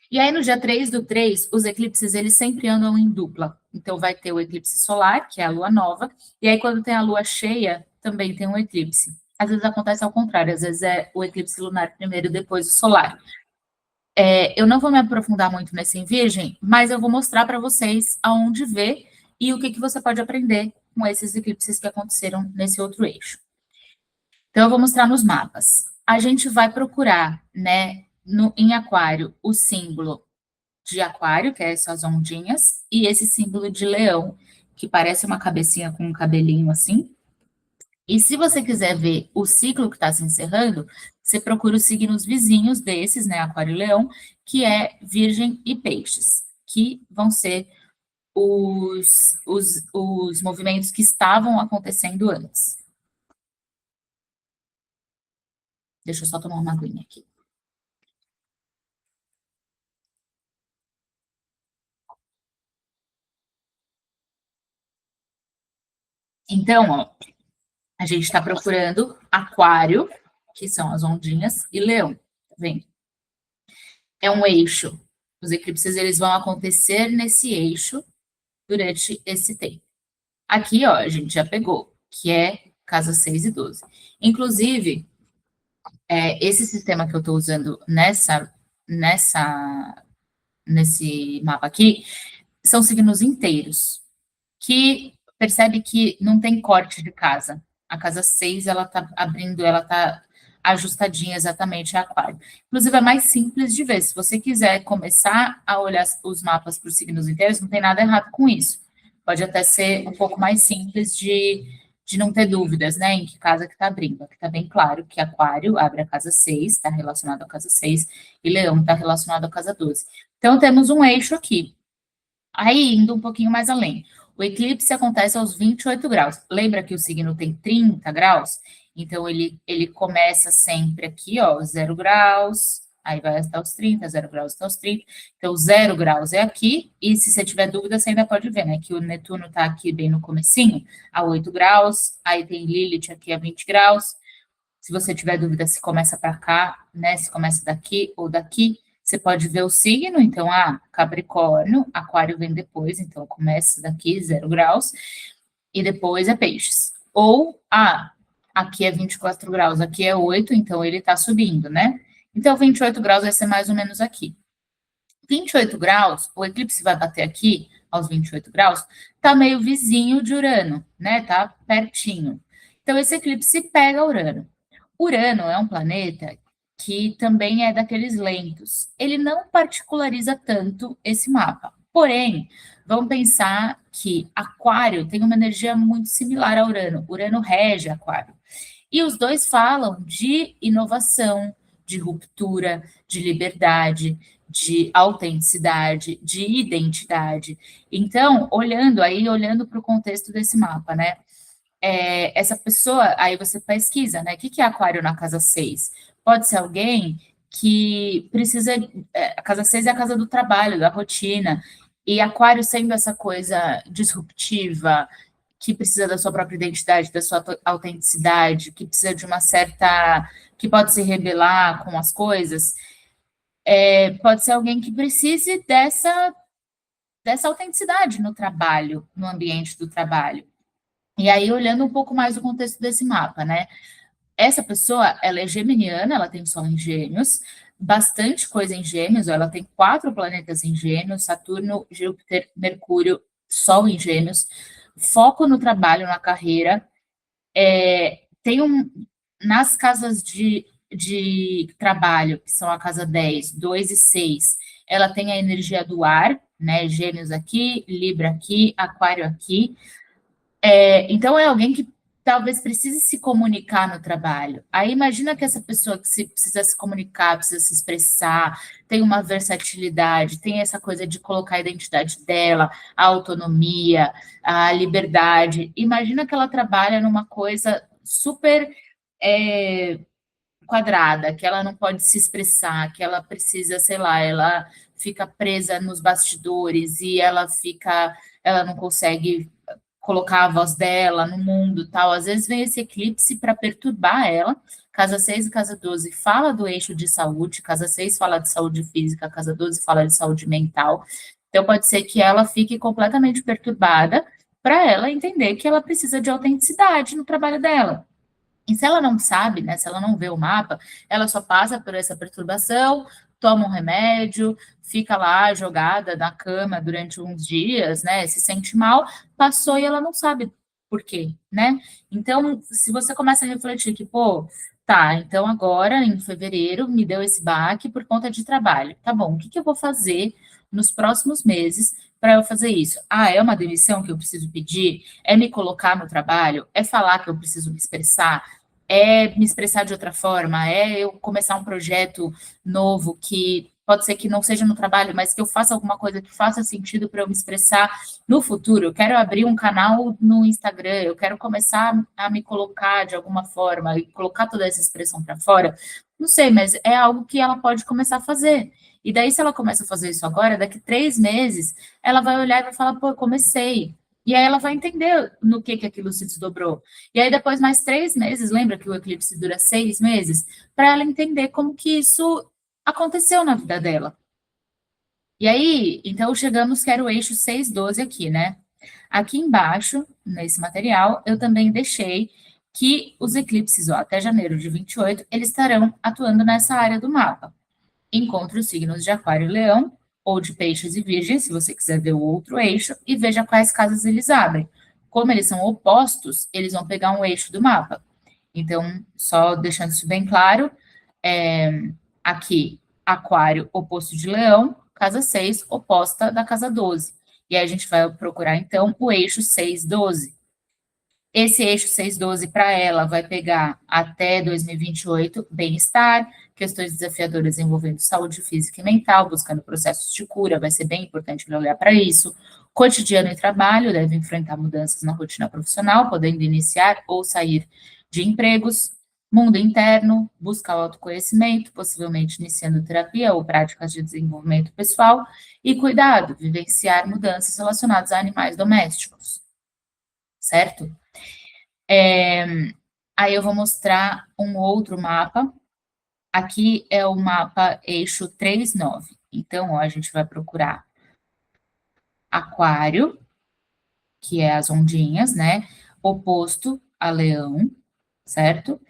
E aí, no dia 3/3, os eclipses, eles sempre andam em dupla. Então, vai ter o eclipse solar, que é a lua nova, e aí, quando tem a lua cheia, também tem um eclipse. Às vezes acontece ao contrário, às vezes é o eclipse lunar primeiro, depois o solar. Eu não vou me aprofundar muito nesse em Virgem, mas eu vou mostrar para vocês aonde ver e o que você pode aprender com esses eclipses que aconteceram nesse outro eixo. Então, eu vou mostrar nos mapas. A gente vai procurar, né, em Aquário, o símbolo de Aquário, que é essas ondinhas, e esse símbolo de Leão, que parece uma cabecinha com um cabelinho assim. E se você quiser ver o ciclo que está se encerrando, você procura os signos vizinhos desses, né, Aquário e Leão, que é Virgem e Peixes, que vão ser os movimentos que estavam acontecendo antes. Deixa eu só tomar uma aguinha aqui. Então, ó, a gente está procurando Aquário, que são as ondinhas, e Leão, tá vendo? É um eixo. Os eclipses eles vão acontecer nesse eixo durante esse tempo. Aqui, ó, a gente já pegou, que é casa 6 e 12. Inclusive, esse sistema que eu estou usando nesse mapa aqui são signos inteiros, que percebe que não tem corte de casa. A casa 6 ela está abrindo, ela está ajustadinha exatamente a aquário. Inclusive, é mais simples de ver. Se você quiser começar a olhar os mapas para os signos inteiros, não tem nada errado com isso. Pode até ser um pouco mais simples de não ter dúvidas, né, em que casa que está abrindo. Aqui está bem claro que aquário abre a casa 6, está relacionado à casa 6, e leão está relacionado à casa 12. Então, temos um eixo aqui. Aí, indo um pouquinho mais além, o eclipse acontece aos 28 graus. Lembra que o signo tem 30 graus? Então, ele começa sempre aqui, ó, 0 graus, aí vai até os 30, 0 graus até os 30. Então, 0 graus é aqui, e se você tiver dúvida, você ainda pode ver, né, que o Netuno está aqui bem no comecinho, a 8 graus, aí tem Lilith aqui a 20 graus. Se você tiver dúvida se começa para cá, né, se começa daqui ou daqui, você pode ver o signo, então, Capricórnio, Aquário vem depois, então começa daqui, 0 graus, e depois é Peixes. Ou, aqui é 24 graus, aqui é 8, então ele está subindo, né? Então, 28 graus vai ser mais ou menos aqui. 28 graus, o eclipse vai bater aqui, aos 28 graus, tá meio vizinho de Urano, né? Tá pertinho. Então, esse eclipse pega Urano. Urano é um planeta que também é daqueles lentos. Ele não particulariza tanto esse mapa. Porém, vamos pensar que Aquário tem uma energia muito similar a Urano. Urano rege Aquário. E os dois falam de inovação, de ruptura, de liberdade, de autenticidade, de identidade. Então, olhando para o contexto desse mapa, né? Essa pessoa, aí você pesquisa, né? O que é aquário na casa 6? Pode ser alguém que precisa. A casa 6 é a casa do trabalho, da rotina. E aquário sendo essa coisa disruptiva, que precisa da sua própria identidade, da sua autenticidade, que precisa de uma certa... que pode se rebelar com as coisas, pode ser alguém que precise dessa autenticidade no trabalho, no ambiente do trabalho. E aí, olhando um pouco mais o contexto desse mapa, né? Essa pessoa, ela é geminiana, ela tem Sol em Gêmeos, bastante coisa em Gêmeos, ela tem 4 planetas em Gêmeos, Saturno, Júpiter, Mercúrio, Sol em Gêmeos, foco no trabalho, na carreira, tem nas casas de trabalho, que são a casa 10, 2 e 6, ela tem a energia do ar, né? Gêmeos aqui, Libra aqui, Aquário aqui. Então, é alguém que talvez precise se comunicar no trabalho. Aí, imagina que essa pessoa que precisa se comunicar, precisa se expressar, tem uma versatilidade, tem essa coisa de colocar a identidade dela, a autonomia, a liberdade. Imagina que ela trabalha numa coisa super quadrada, que ela não pode se expressar, que ela precisa, sei lá, ela fica presa nos bastidores e ela não consegue colocar a voz dela no mundo, tal. Às vezes vem esse eclipse para perturbar ela. Casa 6 e casa 12 fala do eixo de saúde, casa 6 fala de saúde física, casa 12 fala de saúde mental. Então pode ser que ela fique completamente perturbada para ela entender que ela precisa de autenticidade no trabalho dela. E se ela não sabe, né, se ela não vê o mapa, ela só passa por essa perturbação, toma um remédio, fica lá jogada na cama durante uns dias, né, se sente mal, passou e ela não sabe por quê, né? Então, se você começa a refletir que, pô, tá, então agora, em fevereiro, me deu esse baque por conta de trabalho. Tá bom, o que que eu vou fazer nos próximos meses para eu fazer isso? Ah, é uma demissão que eu preciso pedir? É me colocar no trabalho? É falar que eu preciso me expressar? É me expressar de outra forma? É eu começar um projeto novo que pode ser que não seja no trabalho, mas que eu faça alguma coisa que faça sentido para eu me expressar no futuro? Eu quero abrir um canal no Instagram, eu quero começar a me colocar de alguma forma e colocar toda essa expressão para fora. Não sei, mas é algo que ela pode começar a fazer. E daí, se ela começa a fazer isso agora, daqui 3 meses, ela vai olhar e vai falar, pô, eu comecei. E aí ela vai entender no que aquilo se desdobrou. E aí, depois, mais 3 meses, lembra que o eclipse dura 6 meses? Para ela entender como que isso aconteceu na vida dela. E aí, então, chegamos que era o eixo 612 aqui, né? Aqui embaixo, nesse material, eu também deixei que os eclipses, ó, até janeiro de 28, eles estarão atuando nessa área do mapa. Encontre os signos de Aquário e Leão, ou de Peixes e Virgem, se você quiser ver o outro eixo, e veja quais casas eles abrem. Como eles são opostos, eles vão pegar um eixo do mapa. Então, só deixando isso bem claro, aqui, Aquário, oposto de Leão, casa 6, oposta da casa 12. E aí a gente vai procurar, então, o eixo 612. Esse eixo 612 para ela vai pegar até 2028 bem-estar, questões desafiadoras envolvendo saúde física e mental, buscando processos de cura, vai ser bem importante olhar para isso. Cotidiano e trabalho, deve enfrentar mudanças na rotina profissional, podendo iniciar ou sair de empregos. Mundo interno, buscar o autoconhecimento, possivelmente iniciando terapia ou práticas de desenvolvimento pessoal. E cuidado, vivenciar mudanças relacionadas a animais domésticos, certo? Aí eu vou mostrar um outro mapa. Aqui é o mapa eixo 39. Então, ó, a gente vai procurar Aquário, que é as ondinhas, né? Oposto a Leão, certo?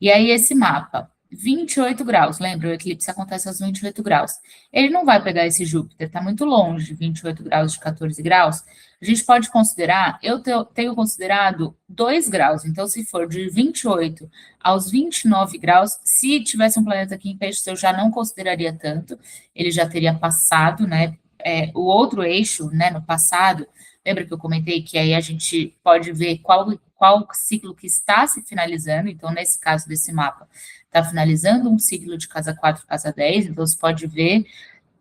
E aí, esse mapa, 28 graus, lembra? O eclipse acontece aos 28 graus. Ele não vai pegar esse Júpiter, está muito longe, 28 graus de 14 graus. A gente pode considerar, eu tenho considerado 2 graus, então se for de 28 aos 29 graus, se tivesse um planeta aqui em Peixes, eu já não consideraria tanto, ele já teria passado, né? O outro eixo, né, no passado, lembra que eu comentei que aí a gente pode ver qual ciclo que está se finalizando, então, nesse caso desse mapa, está finalizando um ciclo de casa 4, casa 10, então você pode ver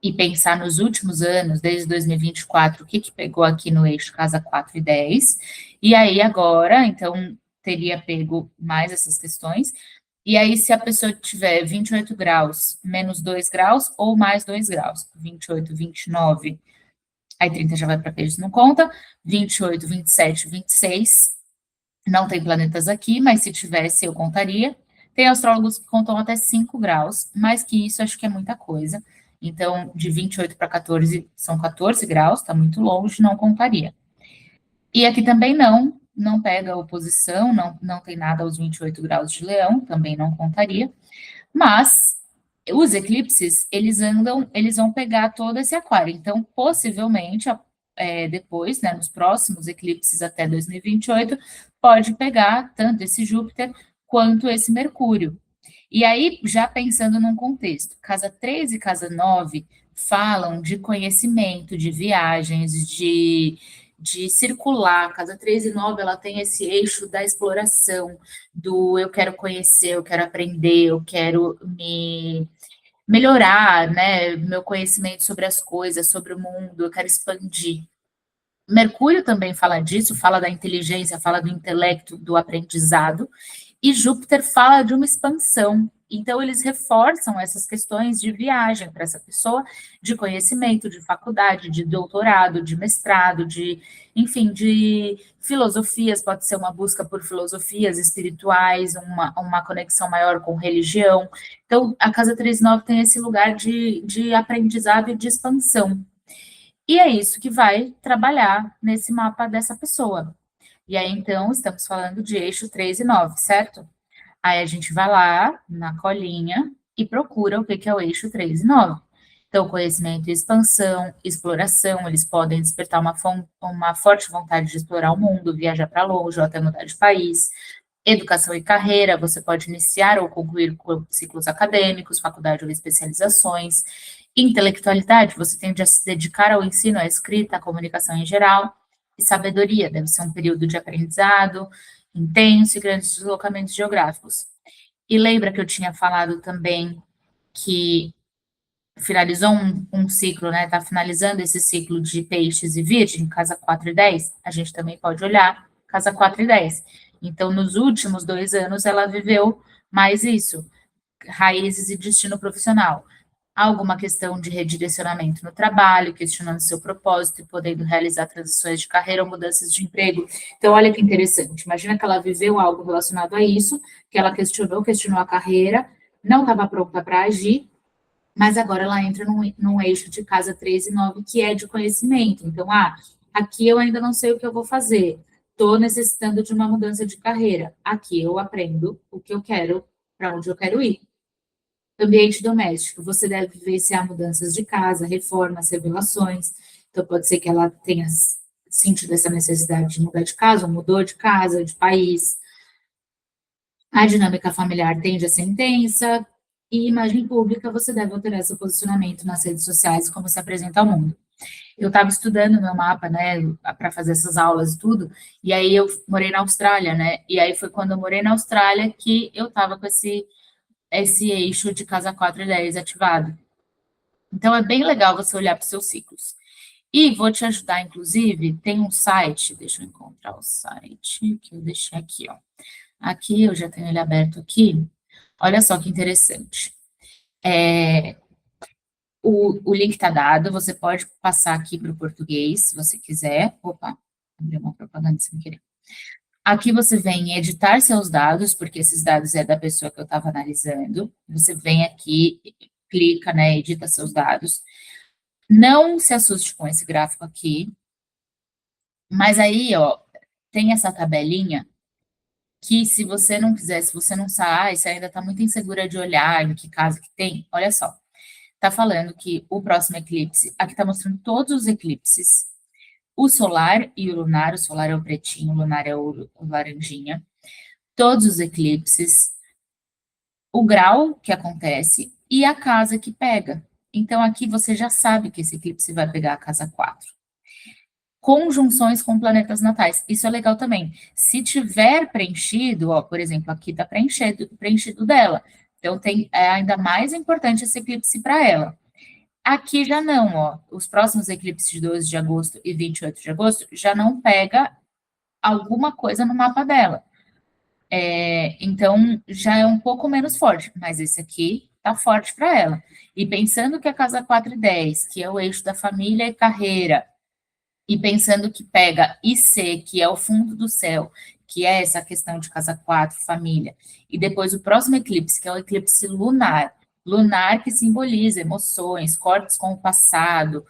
e pensar nos últimos anos, desde 2024, o que pegou aqui no eixo casa 4 e 10, e aí agora, então, teria pego mais essas questões, e aí se a pessoa tiver 28 graus, menos 2 graus, ou mais 2 graus, 28, 29, Aí 30 já vai para peixes, não conta. 28, 27, 26, não tem planetas aqui, mas se tivesse eu contaria. Tem astrólogos que contam até 5 graus, mais que isso acho que é muita coisa. Então, de 28 para 14 são 14 graus, está muito longe, não contaria. E aqui também não pega oposição, não tem nada aos 28 graus de Leão, também não contaria. Mas os eclipses, eles vão pegar todo esse aquário. Então, possivelmente, depois, né, nos próximos eclipses até 2028, pode pegar tanto esse Júpiter quanto esse Mercúrio. E aí, já pensando num contexto, casa 3 e casa 9 falam de conhecimento, de viagens, de circular. Casa 3 e 9, ela tem esse eixo da exploração, do eu quero conhecer, eu quero aprender, eu quero me melhorar, né, meu conhecimento sobre as coisas, sobre o mundo, eu quero expandir. Mercúrio também fala disso, fala da inteligência, fala do intelecto, do aprendizado, e Júpiter fala de uma expansão. Então, eles reforçam essas questões de viagem para essa pessoa, de conhecimento, de faculdade, de doutorado, de mestrado, enfim, de filosofias, pode ser uma busca por filosofias espirituais, uma conexão maior com religião. Então, a Casa 39 tem esse lugar de aprendizado e de expansão. E é isso que vai trabalhar nesse mapa dessa pessoa. E aí, então, estamos falando de eixo 3 e 9, certo? Aí a gente vai lá na colinha e procura o que é o eixo 3 e 9. Então, conhecimento e expansão, exploração, eles podem despertar uma forte vontade de explorar o mundo, viajar para longe ou até mudar de país. Educação e carreira, você pode iniciar ou concluir ciclos acadêmicos, faculdade ou especializações. Intelectualidade, você tende a se dedicar ao ensino, à escrita, à comunicação em geral. E sabedoria, deve ser um período de aprendizado intenso e grandes deslocamentos geográficos. E lembra que eu tinha falado também que finalizou um ciclo, né? Está finalizando esse ciclo de peixes e virgem, casa 4 e 10. A gente também pode olhar casa 4 e 10. Então, nos últimos 2 anos, ela viveu mais isso, raízes e destino profissional. Alguma questão de redirecionamento no trabalho, questionando seu propósito e podendo realizar transições de carreira ou mudanças de emprego. Então, olha que interessante. Imagina que ela viveu algo relacionado a isso, que ela questionou a carreira, não estava pronta para agir, mas agora ela entra num eixo de casa 3 e 9, que é de conhecimento. Então, aqui eu ainda não sei o que eu vou fazer, estou necessitando de uma mudança de carreira. Aqui eu aprendo o que eu quero, para onde eu quero ir. Ambiente doméstico, você deve vivenciar mudanças de casa, reformas, revelações. Então, pode ser que ela tenha sentido essa necessidade de mudar de casa, ou mudou de casa, de país. A dinâmica familiar tende a ser intensa. E imagem pública, você deve alterar seu posicionamento nas redes sociais, como se apresenta ao mundo. Eu estava estudando meu mapa, né, para fazer essas aulas e tudo, e aí eu morei na Austrália, né, e aí foi quando eu morei na Austrália que eu estava com esse eixo de casa 4 e 10 ativado. Então, é bem legal você olhar para os seus ciclos. E vou te ajudar, inclusive, tem um site, deixa eu encontrar o site que eu deixei aqui, ó. Aqui, eu já tenho ele aberto aqui. Olha só que interessante. O link está dado, você pode passar aqui para o português, se você quiser. Opa, abriu uma propaganda sem querer. Aqui você vem editar seus dados, porque esses dados é da pessoa que eu estava analisando. Você vem aqui, clica, né, edita seus dados. Não se assuste com esse gráfico aqui, mas aí, ó, tem essa tabelinha que se você não quiser, se você não sabe, você ainda está muito insegura de olhar em que casa que tem, olha só. Está falando que o próximo eclipse, aqui está mostrando todos os eclipses, o solar e o solar é o pretinho, o lunar é o laranjinha, todos os eclipses, o grau que acontece e a casa que pega. Então, aqui você já sabe que esse eclipse vai pegar a casa 4. Conjunções com planetas natais, isso é legal também. Se tiver preenchido, ó, por exemplo, aqui está preenchido dela. Então, é ainda mais importante esse eclipse para ela. Aqui já não, ó. Os próximos eclipses de 12 de agosto e 28 de agosto já não pega alguma coisa no mapa dela. Então, já é um pouco menos forte, mas esse aqui tá forte para ela. E pensando que a casa 4 e 10, que é o eixo da família e carreira, e pensando que pega IC, que é o fundo do céu, que é essa questão de casa 4, família, e depois o próximo eclipse, que é o eclipse lunar, lunar que simboliza emoções, cortes com o passado,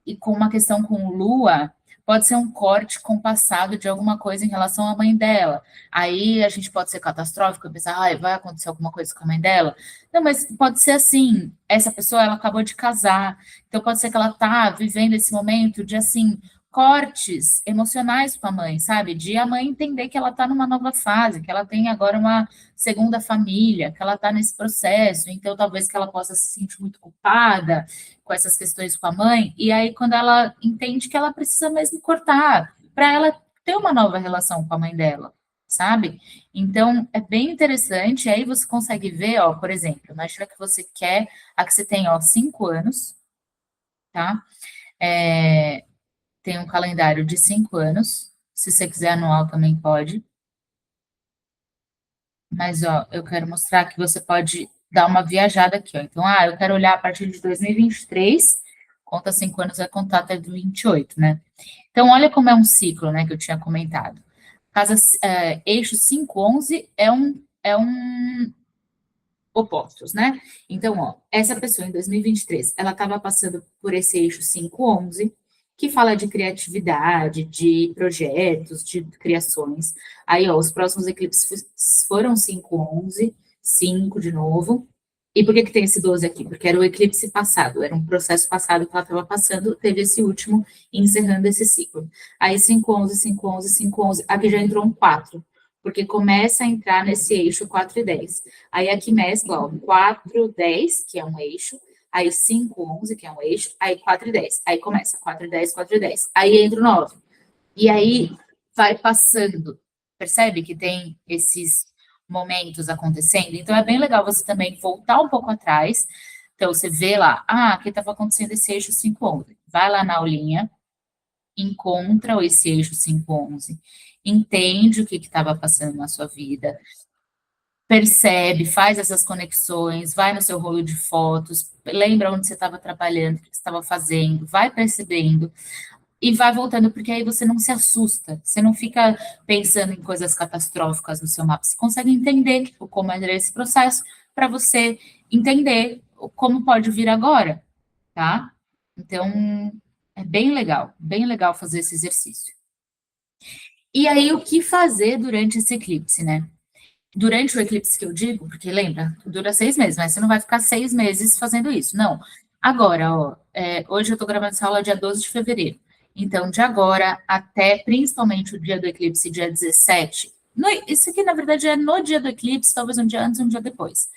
e com uma questão com Lua, pode ser um corte com o passado de alguma coisa em relação à mãe dela. Aí a gente pode ser catastrófico e pensar, ah, vai acontecer alguma coisa com a mãe dela. Não, mas pode ser assim, essa pessoa, ela acabou de casar, então pode ser que ela tá vivendo esse momento de, assim, cortes emocionais com a mãe, sabe? De a mãe entender que ela tá numa nova fase, que ela tem agora uma segunda família, que ela tá nesse processo, então talvez que ela possa se sentir muito culpada, com essas questões com a mãe, e aí quando ela entende que ela precisa mesmo cortar, para ela ter uma nova relação com a mãe dela, sabe? Então, é bem interessante, aí você consegue ver, ó, por exemplo, imagina que você quer, a que você tem, ó, 5 anos, tá? É, tem um calendário de 5 anos, se você quiser anual também pode, mas, ó, eu quero mostrar que você pode dar uma viajada aqui, ó. Então, eu quero olhar a partir de 2023, conta 5 anos, vai contar até 28, né? Então, olha como é um ciclo, né, que eu tinha comentado. Casa, eixo 511 é um opostos, né? Então, ó, essa pessoa em 2023, ela estava passando por esse eixo 511, que fala de criatividade, de projetos, de criações. Aí, ó, os próximos eclipses foram 511, 5 de novo. E por que que tem esse 12 aqui? Porque era o eclipse passado, era um processo passado que ela estava passando, teve esse último encerrando esse ciclo. Aí 511, 511, 511, aqui já entrou um 4, porque começa a entrar nesse eixo 4 e 10. Aí aqui mescla, ó, 4, 10, que é um eixo, aí 5, 11, que é um eixo, aí 4 e 10. Aí começa 4 e 10, 4 e 10. Aí entra o 9. E aí vai passando. Percebe que tem esses momentos acontecendo? Então é bem legal você também voltar um pouco atrás. Então você vê lá, aqui estava acontecendo esse eixo 511. Vai lá na aulinha, encontra esse eixo 511, entende o que estava passando na sua vida, percebe, faz essas conexões, vai no seu rolo de fotos, lembra onde você estava trabalhando, o que você estava fazendo, vai percebendo e vai voltando, porque aí você não se assusta, você não fica pensando em coisas catastróficas no seu mapa, você consegue entender como é esse processo para você entender como pode vir agora, tá? Então, é bem legal fazer esse exercício. E aí, o que fazer durante esse eclipse, né? Durante o eclipse que eu digo, porque lembra, dura 6 meses, mas você não vai ficar 6 meses fazendo isso, não. Agora, ó, hoje eu estou gravando essa aula dia 12 de fevereiro. Então, de agora até principalmente o dia do eclipse, dia 17, isso aqui, na verdade, é no dia do eclipse, talvez um dia antes, um dia depois.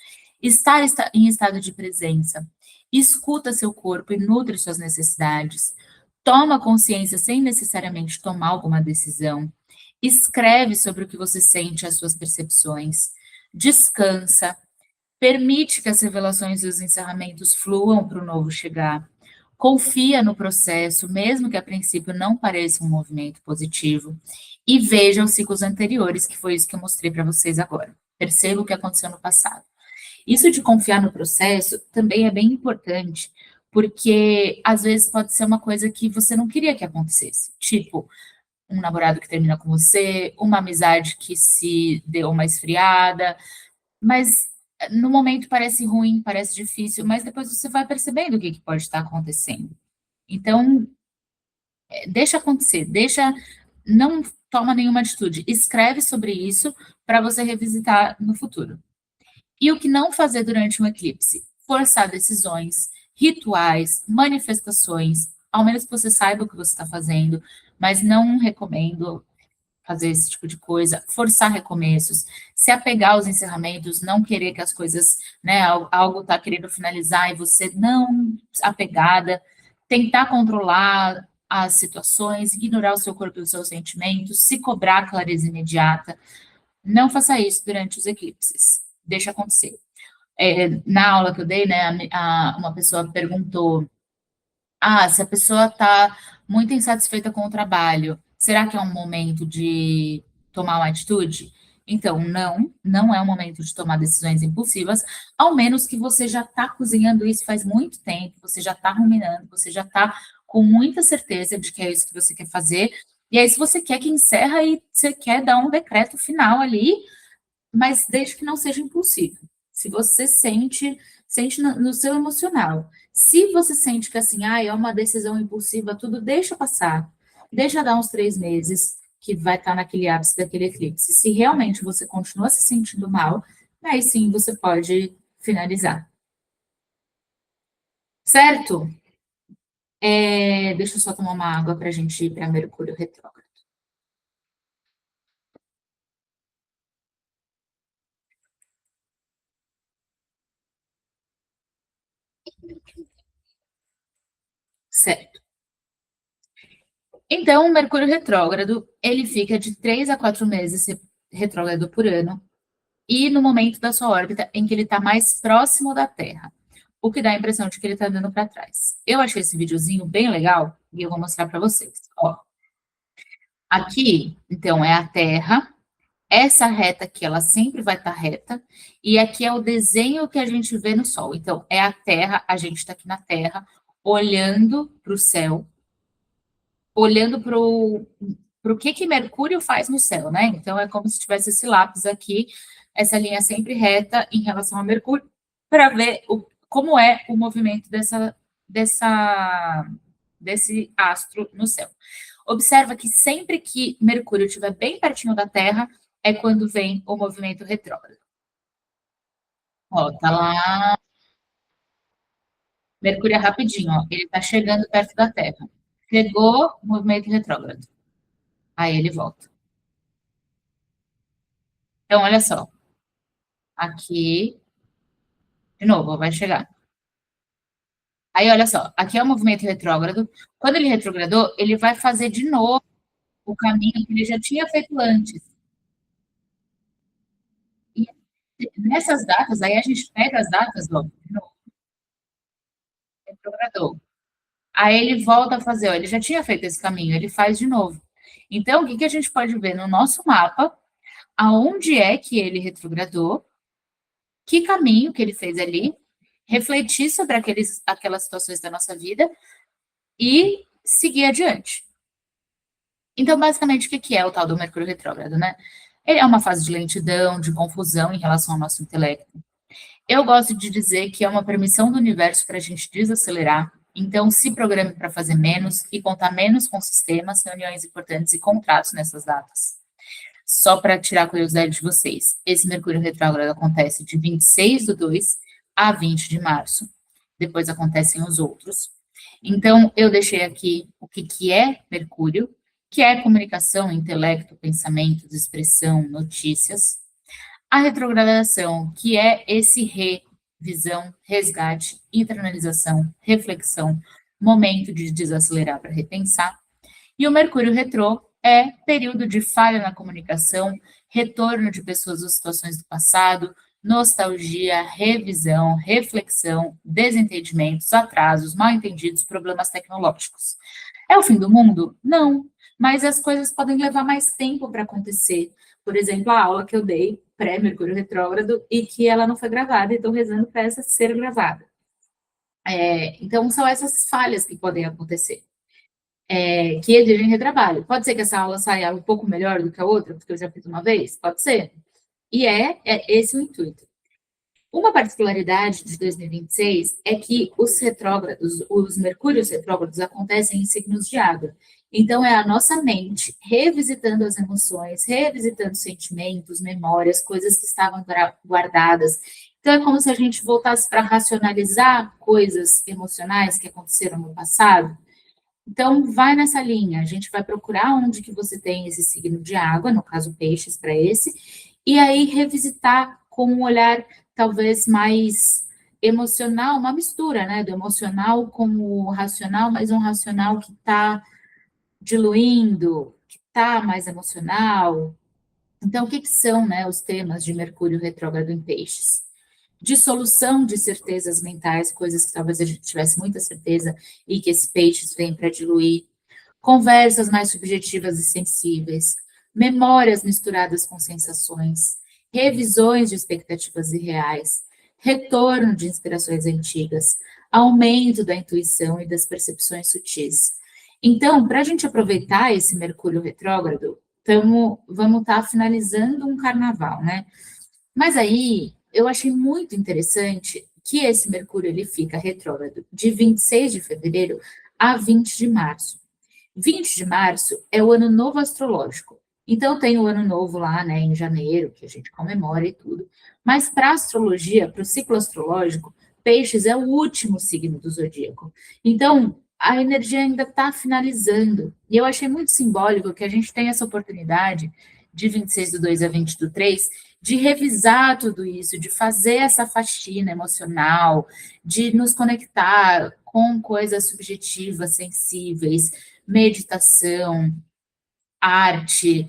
Estar em estado de presença, escuta seu corpo e nutre suas necessidades, toma consciência sem necessariamente tomar alguma decisão, escreve sobre o que você sente, as suas percepções, descansa, permite que as revelações e os encerramentos fluam para o novo chegar, confia no processo, mesmo que a princípio não pareça um movimento positivo, e veja os ciclos anteriores, que foi isso que eu mostrei para vocês agora. Perceba o que aconteceu no passado. Isso de confiar no processo também é bem importante, porque às vezes pode ser uma coisa que você não queria que acontecesse. Tipo, um namorado que termina com você, uma amizade que se deu uma esfriada, mas no momento parece ruim, parece difícil, mas depois você vai percebendo o que que pode estar acontecendo. Então, deixa acontecer, não toma nenhuma atitude, escreve sobre isso para você revisitar no futuro. E o que não fazer durante um eclipse? Forçar decisões, rituais, manifestações, ao menos que você saiba o que você está fazendo, mas não recomendo fazer esse tipo de coisa, forçar recomeços, se apegar aos encerramentos, não querer que as coisas, né, algo está querendo finalizar e você não apegada, tentar controlar as situações, ignorar o seu corpo e os seus sentimentos, se cobrar clareza imediata. Não faça isso durante os eclipses. Deixa acontecer. Na aula que eu dei, né, uma pessoa perguntou: se a pessoa está muito insatisfeita com o trabalho, será que é um momento de tomar uma atitude? Então, não é um momento de tomar decisões impulsivas, ao menos que você já está cozinhando isso faz muito tempo, você já está ruminando, você já está com muita certeza de que é isso que você quer fazer. E aí, se você quer que encerra e você quer dar um decreto final ali, mas desde que não seja impulsivo. Se você sente no seu emocional. Se você sente que assim, ah, é uma decisão impulsiva, tudo deixa passar. Deixa dar uns 3 meses, que vai estar naquele ápice daquele eclipse. Se realmente você continua se sentindo mal, aí sim você pode finalizar. Certo? Deixa eu só tomar uma água para a gente ir para Mercúrio retrógrado. Certo. Então, o Mercúrio retrógrado, ele fica de 3 a 4 meses retrógrado por ano, e no momento da sua órbita em que ele está mais próximo da Terra, o que dá a impressão de que ele está andando para trás. Eu achei esse videozinho bem legal e eu vou mostrar para vocês. Ó, aqui, então, é a Terra, essa reta aqui, ela sempre vai estar reta, e aqui é o desenho que a gente vê no Sol. Então, é a Terra, a gente está aqui na Terra, olhando para o céu, olhando para o que Mercúrio faz no céu, né? Então, é como se tivesse esse lápis aqui, essa linha sempre reta em relação a Mercúrio, para ver como é o movimento desse astro no céu. Observa que sempre que Mercúrio estiver bem pertinho da Terra, é quando vem o movimento retrógrado. Ó, tá lá, Mercúrio é rapidinho, ó, ele tá chegando perto da Terra. Chegou, movimento retrógrado. Aí ele volta. Então, olha só, aqui, de novo, vai chegar. Aí, olha só, aqui é o movimento retrógrado. Quando ele retrogradou, ele vai fazer de novo o caminho que ele já tinha feito antes. E nessas datas, aí a gente pega as datas, ó, de novo, retrogradou. Aí ele volta a fazer, ó, ele já tinha feito esse caminho, ele faz de novo. Então, o que que a gente pode ver no nosso mapa, aonde é que ele retrogradou, que caminho que ele fez ali, refletir sobre aquelas situações da nossa vida e seguir adiante. Então, basicamente, o que que é o tal do Mercúrio retrógrado, né? Ele é uma fase de lentidão, de confusão em relação ao nosso intelecto. Eu gosto de dizer que é uma permissão do universo para a gente desacelerar. Então, se programe para fazer menos e contar menos com sistemas, reuniões importantes e contratos nessas datas. Só para tirar a curiosidade de vocês, esse Mercúrio retrógrado acontece de 26/2 a 20 de março. Depois acontecem os outros. Então, eu deixei aqui o que, que é Mercúrio, que é comunicação, intelecto, pensamentos, expressão, notícias. A retrogradação, que é esse revisão, resgate, internalização, reflexão, momento de desacelerar para repensar. E o Mercúrio retrô é período de falha na comunicação, retorno de pessoas ou situações do passado, nostalgia, revisão, reflexão, desentendimentos, atrasos, mal-entendidos, problemas tecnológicos. É o fim do mundo? Não, mas as coisas podem levar mais tempo para acontecer. Por exemplo, a aula que eu dei pré-Mercúrio retrógrado e que ela não foi gravada, e estou rezando para essa ser gravada. Então, são essas falhas que podem acontecer, que exigem retrabalho. Pode ser que essa aula saia um pouco melhor do que a outra, porque eu já fiz uma vez? Pode ser. E é esse o intuito. Uma particularidade de 2026 é que os retrógrados, os mercúrios retrógrados acontecem em signos de água. Então, é a nossa mente revisitando as emoções, revisitando sentimentos, memórias, coisas que estavam guardadas. Então, é como se a gente voltasse para racionalizar coisas emocionais que aconteceram no passado. Então, vai nessa linha. A gente vai procurar onde que você tem esse signo de água, no caso peixes para esse, e aí revisitar com um olhar talvez mais emocional, uma mistura, né, do emocional com o racional, mas um racional que está diluindo, que está mais emocional. Então, o que que são, né, os temas de Mercúrio retrógrado em peixes? Dissolução de certezas mentais, coisas que talvez a gente tivesse muita certeza e que esse peixes vem para diluir. Conversas mais subjetivas e sensíveis, memórias misturadas com sensações, revisões de expectativas irreais, retorno de inspirações antigas, aumento da intuição e das percepções sutis. Então, para a gente aproveitar esse Mercúrio retrógrado, vamos estar finalizando um carnaval, né? Mas aí eu achei muito interessante que esse Mercúrio ele fica retrógrado de 26 de fevereiro a 20 de março. 20 de março é o ano novo astrológico. Então tem o ano novo lá, né, em janeiro, que a gente comemora e tudo. Mas para a astrologia, para o ciclo astrológico, Peixes é o último signo do zodíaco. Então a energia ainda está finalizando. E eu achei muito simbólico que a gente tem essa oportunidade de 26 do 2 a 20 do 3 de revisar tudo isso, de fazer essa faxina emocional, de nos conectar com coisas subjetivas, sensíveis, meditação, arte,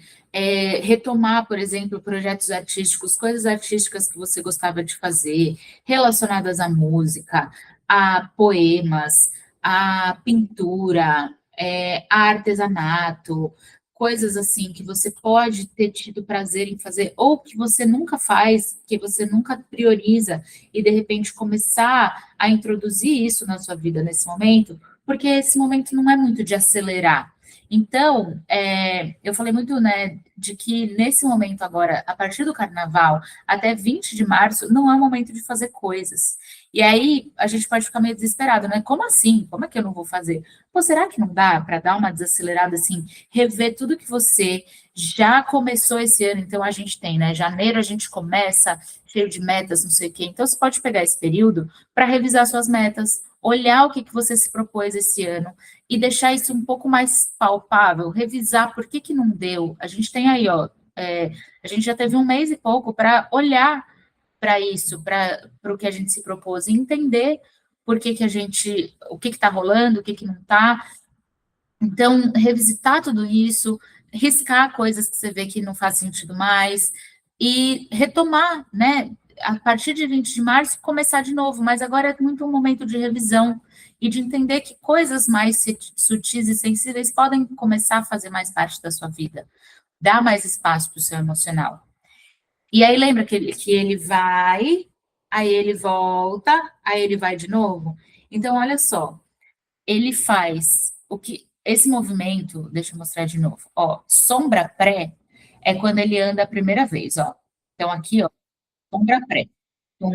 retomar, por exemplo, projetos artísticos, coisas artísticas que você gostava de fazer, relacionadas à música, a poemas, a pintura, a artesanato, coisas assim que você pode ter tido prazer em fazer, ou que você nunca faz, que você nunca prioriza, e de repente começar a introduzir isso na sua vida nesse momento, porque esse momento não é muito de acelerar. Então, eu falei muito, né, de que nesse momento agora, a partir do carnaval até 20 de março, não é o momento de fazer coisas. E aí a gente pode ficar meio desesperado, né? Como assim? Como é que eu não vou fazer? Pô, será que não dá para dar uma desacelerada assim, rever tudo que você já começou esse ano? Então a gente tem, né? Janeiro a gente começa cheio de metas, não sei o quê. Então você pode pegar esse período para revisar suas metas, olhar o que você se propôs esse ano e deixar isso um pouco mais palpável, revisar por que não deu. A gente tem aí, ó, a gente já teve um mês e pouco para olhar para isso, para o que a gente se propôs, e entender por que a gente, o que está rolando, o que não está. Então, revisitar tudo isso, riscar coisas que você vê que não faz sentido mais, e retomar, né? A partir de 20 de março, começar de novo, mas agora é muito um momento de revisão e de entender que coisas mais sutis e sensíveis podem começar a fazer mais parte da sua vida. Dá mais espaço para o seu emocional. E aí lembra que ele vai, aí ele volta, aí ele vai de novo? Então, olha só, ele faz o que esse movimento, deixa eu mostrar de novo, ó, sombra pré é quando ele anda a primeira vez, ó. Então aqui, ó, sombra pré. Então,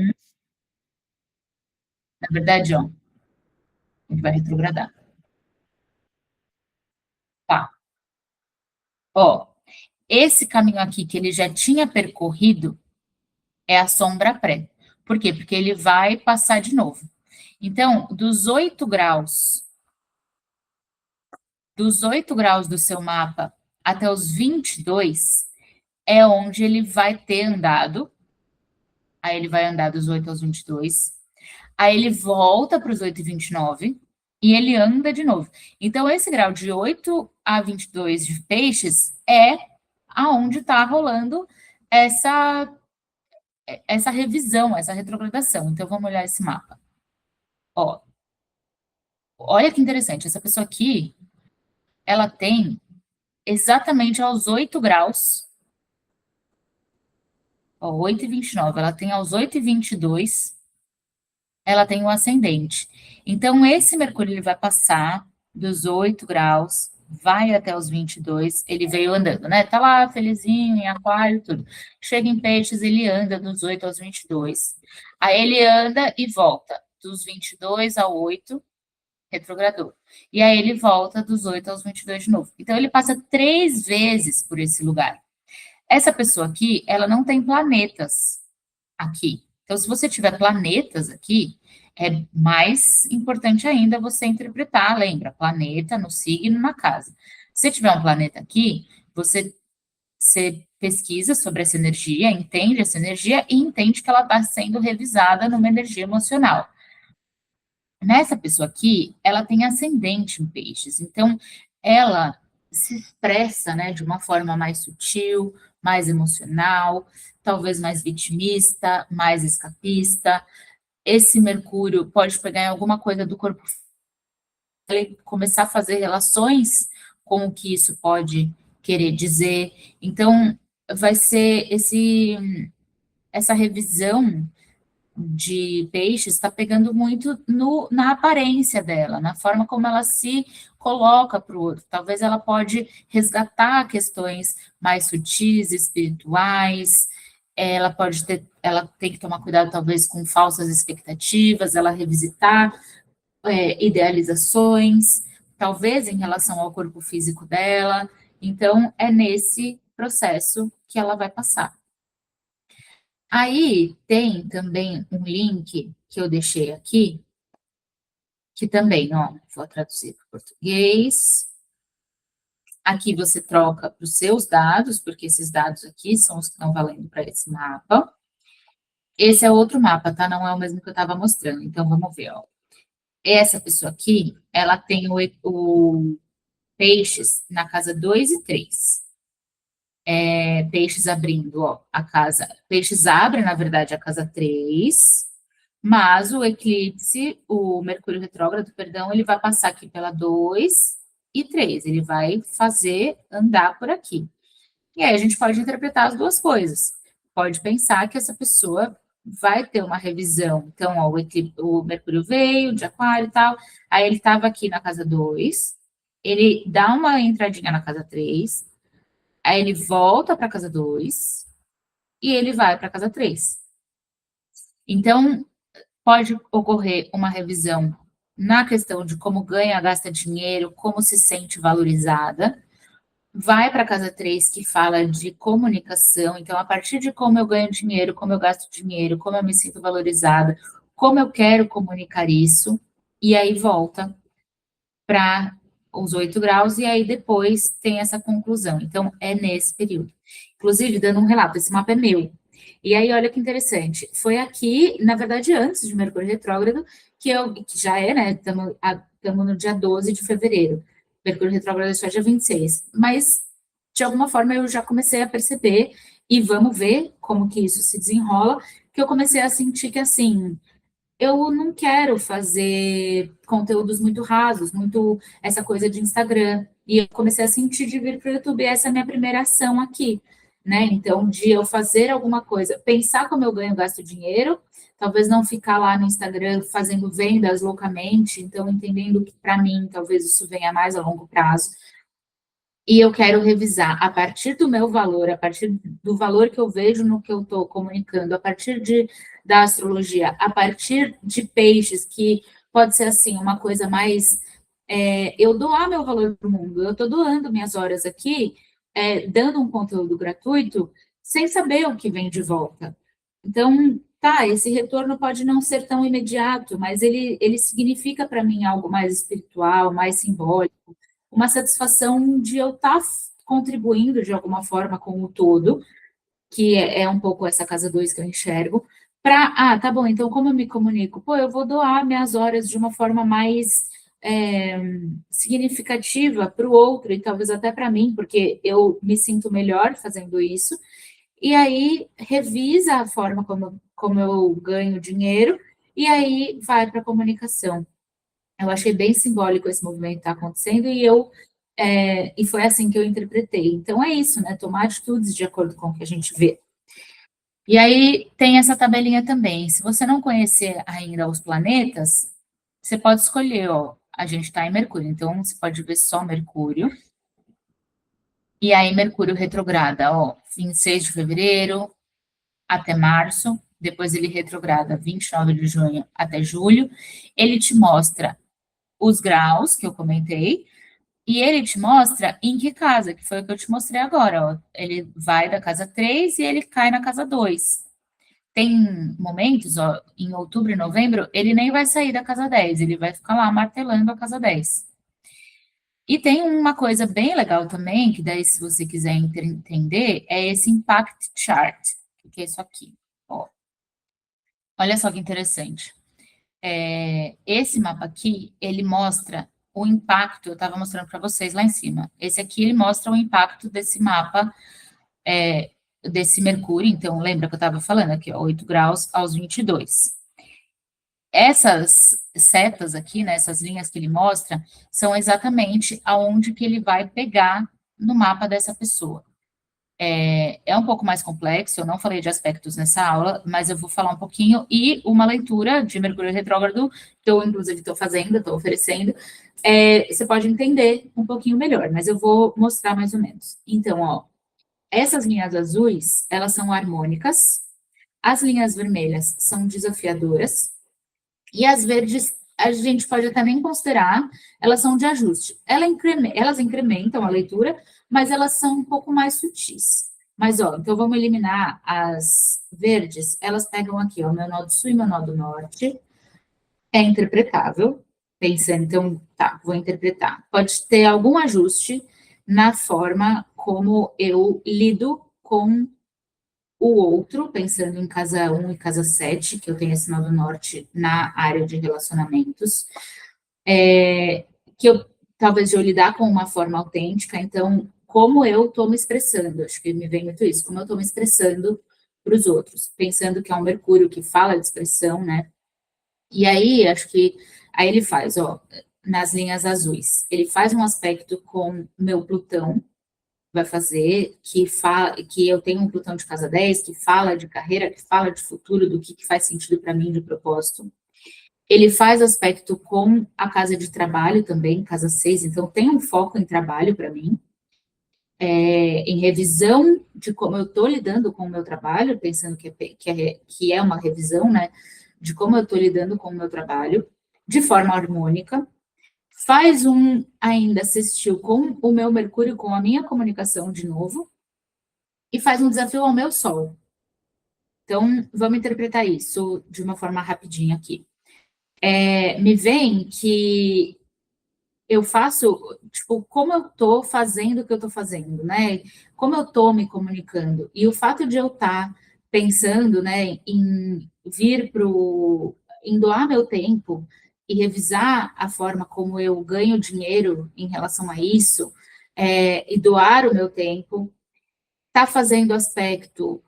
na verdade, ó, ele vai retrogradar. Tá. Ó, esse caminho aqui que ele já tinha percorrido é a sombra pré. Por quê? Porque ele vai passar de novo. Então, dos 8 graus do seu mapa até os 22 é onde ele vai ter andado. Aí ele vai andar dos 8 aos 22. Aí ele volta para os 8 e 29 e ele anda de novo. Então, esse grau de 8 a 22 de peixes é aonde está rolando essa, essa revisão, essa retrogradação. Então, vamos olhar esse mapa. Ó, olha que interessante, essa pessoa aqui, ela tem exatamente aos 8 graus, ó, 8 e 29, ela tem aos 8 e 22, ela tem um ascendente. Então, esse Mercúrio ele vai passar dos 8 graus, vai até os 22, ele veio andando, né? Tá lá, felizinho, em aquário, tudo. Chega em peixes, ele anda dos 8 aos 22. Aí ele anda e volta dos 22 ao 8, retrogradou. E aí ele volta dos 8 aos 22 de novo. Então, ele passa 3 vezes por esse lugar. Essa pessoa aqui, ela não tem planetas aqui. Então, se você tiver planetas aqui, é mais importante ainda você interpretar, lembra, planeta no signo, na casa. Se tiver um planeta aqui, você pesquisa sobre essa energia, entende essa energia e entende que ela está sendo revisada numa energia emocional. Nessa pessoa aqui, ela tem ascendente em peixes, então ela se expressa, né, de uma forma mais sutil, mais emocional, talvez mais vitimista, mais escapista. Esse Mercúrio pode pegar em alguma coisa do corpo e começar a fazer relações com o que isso pode querer dizer. Então, vai ser essa revisão de peixes está pegando muito na aparência dela, na forma como ela se coloca para o outro. Talvez ela pode resgatar questões mais sutis, espirituais, ela tem que tomar cuidado talvez com falsas expectativas, ela revisitar idealizações, talvez em relação ao corpo físico dela. Então, é nesse processo que ela vai passar. Aí tem também um link que eu deixei aqui, que também, ó, vou traduzir para o português. Aqui você troca para os seus dados, porque esses dados aqui são os que estão valendo para esse mapa. Esse é outro mapa, tá? Não é o mesmo que eu estava mostrando. Então, vamos ver, ó. Essa pessoa aqui, ela tem o peixes na casa 2 e 3. Peixes abrindo, ó, a casa. Peixes abre, na verdade, a casa 3, mas o eclipse, o Mercúrio retrógrado, perdão, ele vai passar aqui pela 2 e 3. Ele vai fazer andar por aqui. E aí a gente pode interpretar as duas coisas. Pode pensar que essa pessoa vai ter uma revisão. Então, ó, o Mercúrio veio de Aquário e tal, aí ele estava aqui na casa 2, ele dá uma entradinha na casa 3, aí ele volta para a casa 2 e ele vai para a casa 3. Então, pode ocorrer uma revisão na questão de como ganha, gasta dinheiro, como se sente valorizada. Vai para a casa 3 que fala de comunicação. Então, a partir de como eu ganho dinheiro, como eu gasto dinheiro, como eu me sinto valorizada, como eu quero comunicar isso, e aí volta para os 8 graus, e aí depois tem essa conclusão. Então, é nesse período. Inclusive, dando um relato, esse mapa é meu. E aí, olha que interessante, foi aqui, na verdade, antes de Mercúrio retrógrado, que já é, né, estamos no dia 12 de fevereiro, Mercúrio retrógrado é só dia 26, mas, de alguma forma, eu já comecei a perceber, e vamos ver como que isso se desenrola, que eu comecei a sentir que, assim, eu não quero fazer conteúdos muito rasos, muito essa coisa de Instagram. E eu comecei a sentir de vir para o YouTube, essa é a minha primeira ação aqui, né? Então, de eu fazer alguma coisa, pensar como eu ganho, gasto dinheiro, talvez não ficar lá no Instagram fazendo vendas loucamente, então entendendo que para mim talvez isso venha mais a longo prazo. E eu quero revisar a partir do meu valor, a partir do valor que eu vejo no que eu estou comunicando, a partir da astrologia, a partir de peixes, que pode ser assim, uma coisa mais. Eu doar meu valor para o mundo, eu estou doando minhas horas aqui, dando um conteúdo gratuito, sem saber o que vem de volta. Então, tá, esse retorno pode não ser tão imediato, mas ele significa para mim algo mais espiritual, mais simbólico, uma satisfação de eu estar contribuindo de alguma forma com o todo, que é um pouco essa casa 2 que eu enxergo, tá bom, então como eu me comunico? Pô, eu vou doar minhas horas de uma forma mais é, significativa para o outro e talvez até para mim, porque eu me sinto melhor fazendo isso, e aí revisa a forma como eu ganho dinheiro, e aí vai para a comunicação. Eu achei bem simbólico esse movimento estar acontecendo e foi assim que eu interpretei. Então é isso, né? Tomar atitudes de acordo com o que a gente vê. E aí tem essa tabelinha também. Se você não conhecer ainda os planetas, você pode escolher, ó. A gente está em Mercúrio, então você pode ver só Mercúrio. E aí Mercúrio retrograda, ó, 26 de fevereiro até março, depois ele retrograda 29 de junho até julho. Ele te mostra os graus que eu comentei, e ele te mostra em que casa, que foi o que eu te mostrei agora, ó. Ele vai da casa 3 e ele cai na casa 2. Tem momentos, ó, em outubro e novembro, ele nem vai sair da casa 10, ele vai ficar lá martelando a casa 10. E tem uma coisa bem legal também, que daí, se você quiser entender, é esse Impact Chart, que é isso aqui, ó. Olha só que interessante. Esse mapa aqui, ele mostra o impacto, eu estava mostrando para vocês lá em cima. Esse aqui, ele mostra o impacto desse mapa, desse Mercúrio. Então, lembra que eu estava falando aqui, ó, 8 graus aos 22. Essas setas aqui, né, essas linhas que ele mostra, são exatamente aonde que ele vai pegar no mapa dessa pessoa. É um pouco mais complexo, eu não falei de aspectos nessa aula, mas eu vou falar um pouquinho, e uma leitura de Mercúrio retrógrado, que eu, inclusive, estou fazendo, estou oferecendo, você pode entender um pouquinho melhor, mas eu vou mostrar mais ou menos. Então, ó, essas linhas azuis, elas são harmônicas, as linhas vermelhas são desafiadoras, e as verdes a gente pode até nem considerar, elas são de ajuste. Elas incrementam a leitura, mas elas são um pouco mais sutis. Mas, ó, então vamos eliminar as verdes, elas pegam aqui, ó, meu nó do sul e meu nó do norte, é interpretável, pensando, então, tá, vou interpretar. Pode ter algum ajuste na forma como eu lido com o outro, pensando em casa um e casa 7 que eu tenho esse nó do norte na área de relacionamentos, que eu talvez eu lidar com uma forma autêntica, então, como eu estou me expressando, acho que me vem muito isso, como eu estou me expressando para os outros, pensando que é um Mercúrio que fala de expressão, né? E aí, acho que aí ele faz, ó, nas linhas azuis, ele faz um aspecto com meu Plutão, vai fazer, que eu tenho um Plutão de casa 10 que fala de carreira, que fala de futuro, do que faz sentido para mim de propósito. Ele faz aspecto com a casa de trabalho também, casa 6 então tem um foco em trabalho para mim, em revisão de como eu estou lidando com o meu trabalho, pensando que é uma revisão, né, de como eu estou lidando com o meu trabalho, de forma harmônica, faz um ainda assistiu com o meu Mercúrio, com a minha comunicação de novo, e faz um desafio ao meu Sol. Então, vamos interpretar isso de uma forma rapidinha aqui. Me vem que eu faço, tipo, como eu estou fazendo o que eu estou fazendo, né? Como eu estou me comunicando. E o fato de eu estar pensando, né, em vir em doar meu tempo e revisar a forma como eu ganho dinheiro em relação a isso, e doar o meu tempo, está fazendo aspecto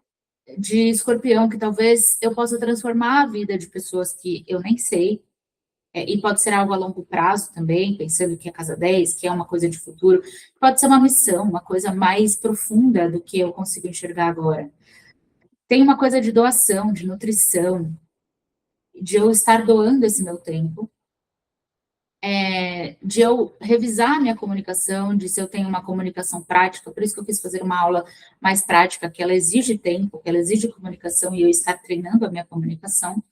de escorpião, que talvez eu possa transformar a vida de pessoas que eu nem sei, e pode ser algo a longo prazo também, pensando que é casa 10 que é uma coisa de futuro, pode ser uma missão, uma coisa mais profunda do que eu consigo enxergar agora. Tem uma coisa de doação, de nutrição, de eu estar doando esse meu tempo, de eu revisar a minha comunicação, de se eu tenho uma comunicação prática, por isso que eu quis fazer uma aula mais prática, que ela exige tempo, que ela exige comunicação, e eu estar treinando a minha comunicação.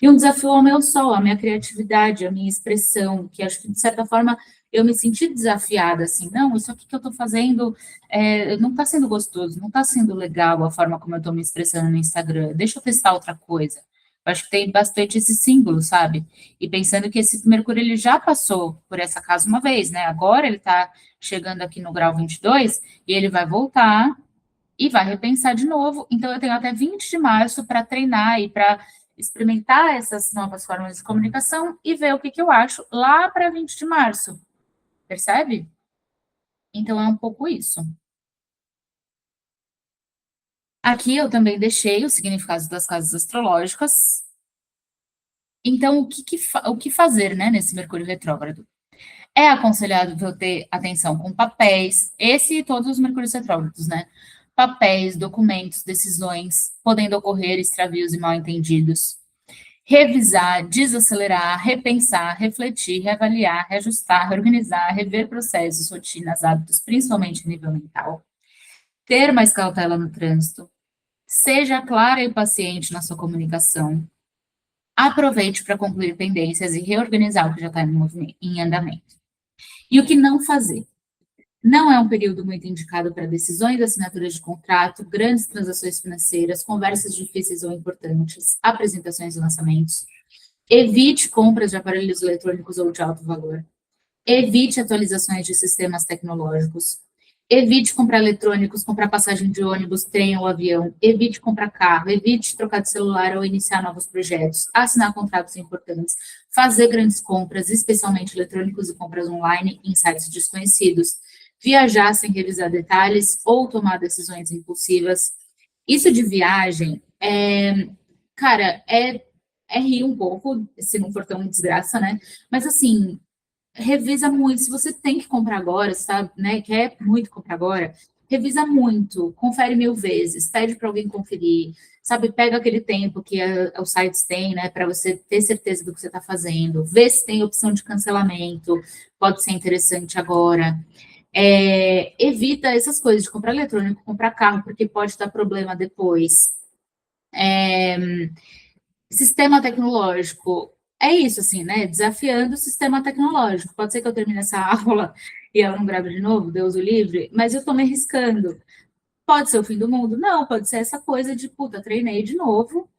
E um desafio ao meu sol, a minha criatividade, a minha expressão, que acho que, de certa forma, eu me senti desafiada, assim, não, isso aqui que eu estou fazendo não está sendo gostoso, não está sendo legal a forma como eu estou me expressando no Instagram, deixa eu testar outra coisa. Eu acho que tem bastante esse símbolo, sabe? E pensando que esse Mercúrio, ele já passou por essa casa uma vez, né? Agora ele está chegando aqui no grau 22 e ele vai voltar e vai repensar de novo. Então, eu tenho até 20 de março para treinar e para experimentar essas novas formas de comunicação e ver o que eu acho lá para 20 de março, percebe? Então, é um pouco isso. Aqui eu também deixei os significados das casas astrológicas. Então, o que fazer, né, nesse Mercúrio retrógrado? É aconselhável ter atenção com papéis, esse e todos os Mercúrios retrógrados, né? Papéis, documentos, decisões, podendo ocorrer extravios e mal-entendidos. Revisar, desacelerar, repensar, refletir, reavaliar, reajustar, reorganizar, rever processos, rotinas, hábitos, principalmente a nível mental. Ter mais cautela no trânsito. Seja clara e paciente na sua comunicação. Aproveite para concluir pendências e reorganizar o que já está em andamento. E o que não fazer? Não é um período muito indicado para decisões, assinaturas de contrato, grandes transações financeiras, conversas difíceis ou importantes, apresentações e lançamentos. Evite compras de aparelhos eletrônicos ou de alto valor. Evite atualizações de sistemas tecnológicos. Evite comprar eletrônicos, comprar passagem de ônibus, trem ou avião. Evite comprar carro. Evite trocar de celular ou iniciar novos projetos. Assinar contratos importantes. Fazer grandes compras, especialmente eletrônicos e compras online em sites desconhecidos. Viajar sem revisar detalhes ou tomar decisões impulsivas. Isso de viagem cara, é rir um pouco, se não for tão desgraça, né? Mas assim, revisa muito. Se você tem que comprar agora, sabe, né? Quer muito comprar agora, revisa muito, confere 1000 vezes, pede para alguém conferir, sabe? Pega aquele tempo que os sites têm, né, para você ter certeza do que você está fazendo, vê se tem opção de cancelamento, pode ser interessante agora. Evita essas coisas de comprar eletrônico, comprar carro, porque pode dar problema depois. Sistema tecnológico, é isso, assim, né? Desafiando o sistema tecnológico. Pode ser que eu termine essa aula e ela não grave de novo, Deus o livre, mas eu estou me arriscando. Pode ser o fim do mundo? Não, pode ser essa coisa de, puta, treinei de novo,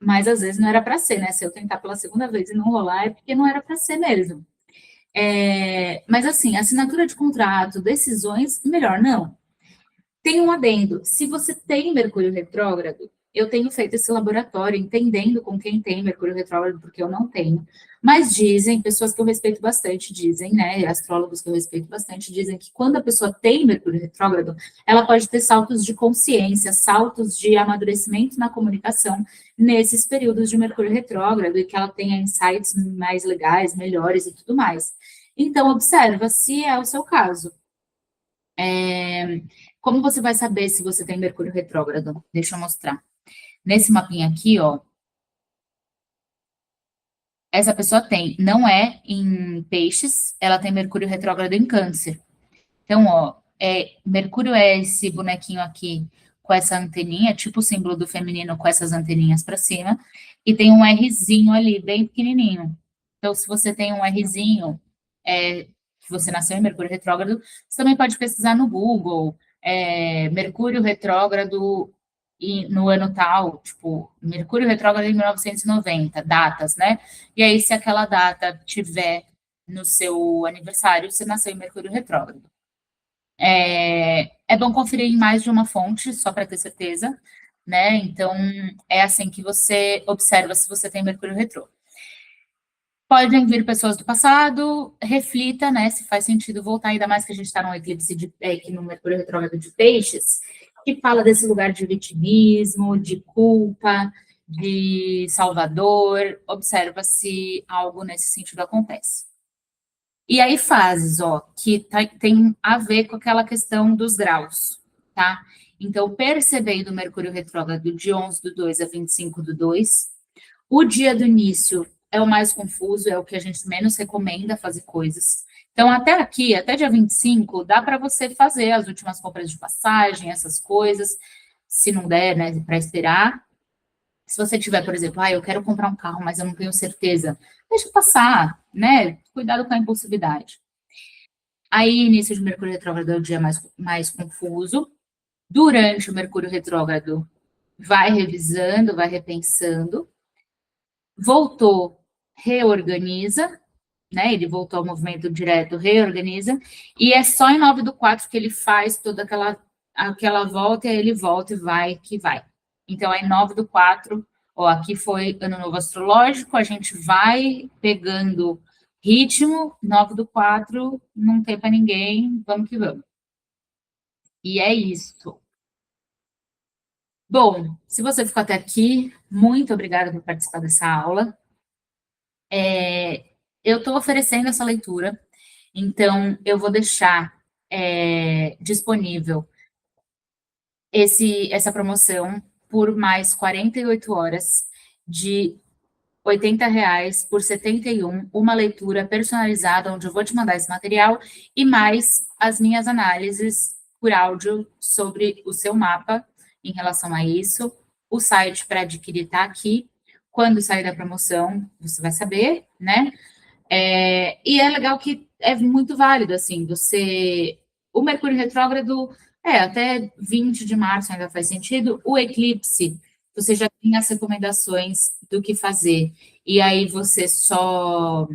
mas às vezes não era para ser, né? Se eu tentar pela segunda vez e não rolar, é porque não era para ser mesmo. Mas assim, assinatura de contrato, decisões, melhor não. Tem um adendo. Se você tem Mercúrio retrógrado, eu tenho feito esse laboratório entendendo com quem tem Mercúrio retrógrado, porque eu não tenho. Mas dizem, pessoas que eu respeito bastante dizem, né, astrólogos que eu respeito bastante, dizem que quando a pessoa tem Mercúrio retrógrado, ela pode ter saltos de consciência, saltos de amadurecimento na comunicação nesses períodos de Mercúrio retrógrado e que ela tenha insights mais legais, melhores e tudo mais. Então, observa se é o seu caso. Como você vai saber se você tem Mercúrio retrógrado? Deixa eu mostrar. Nesse mapinha aqui, ó, essa pessoa tem, não é em peixes, ela tem Mercúrio retrógrado em câncer. Então, ó, Mercúrio é esse bonequinho aqui com essa anteninha, tipo o símbolo do feminino com essas anteninhas para cima, e tem um Rzinho ali, bem pequenininho. Então, se você tem um Rzinho, que você nasceu em Mercúrio retrógrado, você também pode pesquisar no Google, Mercúrio retrógrado no ano tal, tipo, Mercúrio retrógrado em 1990, datas, né? E aí, se aquela data tiver no seu aniversário, você nasceu em Mercúrio retrógrado. É bom conferir em mais de uma fonte, só para ter certeza, né? Então, é assim que você observa se você tem Mercúrio retrô. Podem vir pessoas do passado, reflita, né, se faz sentido voltar, ainda mais que a gente está num eclipse aqui no Mercúrio retrógrado de peixes, que fala desse lugar de vitimismo, de culpa, de salvador, observa se algo nesse sentido acontece. E aí fases, ó, que tem a ver com aquela questão dos graus, tá? Então, percebendo o Mercúrio retrógrado de 11/2 a 25/2, o dia do início é o mais confuso, é o que a gente menos recomenda fazer coisas. Então, até aqui, até dia 25, dá para você fazer as últimas compras de passagem, essas coisas, se não der, né, para esperar. Se você tiver, por exemplo, eu quero comprar um carro, mas eu não tenho certeza, deixa passar, né? Cuidado com a impulsividade. Aí, início de Mercúrio retrógrado é o dia mais confuso. Durante o Mercúrio retrógrado, vai revisando, vai repensando. Voltou, reorganiza, né? Ele voltou ao movimento direto, reorganiza. E é só em 9/4 que ele faz toda aquela volta, e aí ele volta e vai que vai. Então, é em 9/4, ó, aqui foi Ano Novo Astrológico, a gente vai pegando ritmo, 9/4, não tem para ninguém, vamos que vamos. E é isso. Bom, se você ficou até aqui, muito obrigada por participar dessa aula. Eu estou oferecendo essa leitura, então eu vou deixar disponível essa promoção por mais 48 horas de R$ 80 por 71, uma leitura personalizada, onde eu vou te mandar esse material, e mais as minhas análises por áudio sobre o seu mapa em relação a isso. O site para adquirir está aqui. Quando sair da promoção, você vai saber, né? E é legal que é muito válido, assim, o Mercúrio retrógrado, até 20 de março ainda faz sentido, o eclipse, você já tem as recomendações do que fazer, e aí você só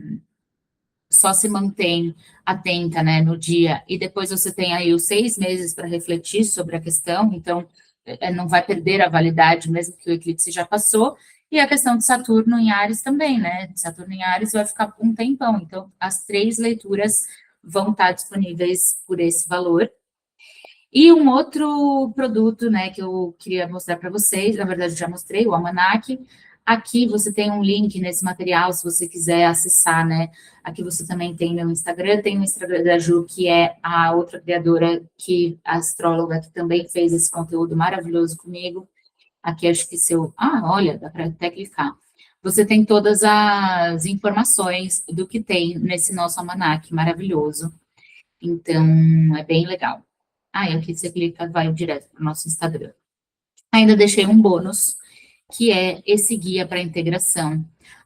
se mantém atenta, né, no dia, e depois você tem aí os 6 meses para refletir sobre a questão, então não vai perder a validade, mesmo que o eclipse já passou, e a questão de Saturno em Áries também, né? Saturno em Áries vai ficar por um tempão. Então, as 3 leituras vão estar disponíveis por esse valor. E um outro produto, né, que eu queria mostrar para vocês, na verdade já mostrei, o Almanac. Aqui você tem um link nesse material, se você quiser acessar, né? Aqui você também tem meu Instagram, tem o Instagram da Ju, que é a outra criadora, a astróloga, que também fez esse conteúdo maravilhoso comigo. Aqui acho que seu... Ah, olha, dá para até clicar. Você tem todas as informações do que tem nesse nosso almanaque maravilhoso. Então, é bem legal. Ah, e aqui você clica, vai direto para o nosso Instagram. Ainda deixei um bônus, que é esse guia para integração,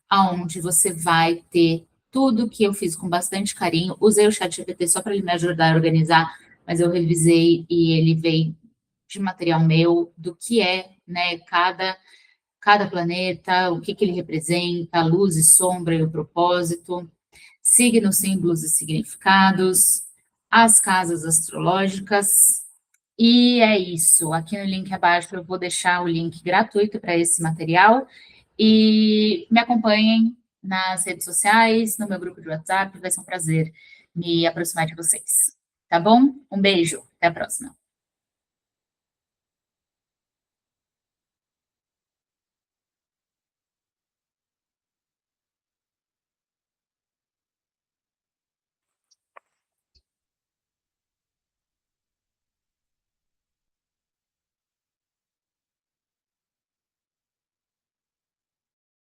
aonde você vai ter tudo que eu fiz com bastante carinho. Usei o ChatGPT só para ele me ajudar a organizar, mas eu revisei e ele veio de material meu, do que é, né, cada planeta, o que ele representa, a luz e sombra e o propósito, signos, símbolos e significados, as casas astrológicas, e é isso. Aqui no link abaixo eu vou deixar o link gratuito para esse material e me acompanhem nas redes sociais, no meu grupo de WhatsApp, vai ser um prazer me aproximar de vocês. Tá bom? Um beijo, até a próxima.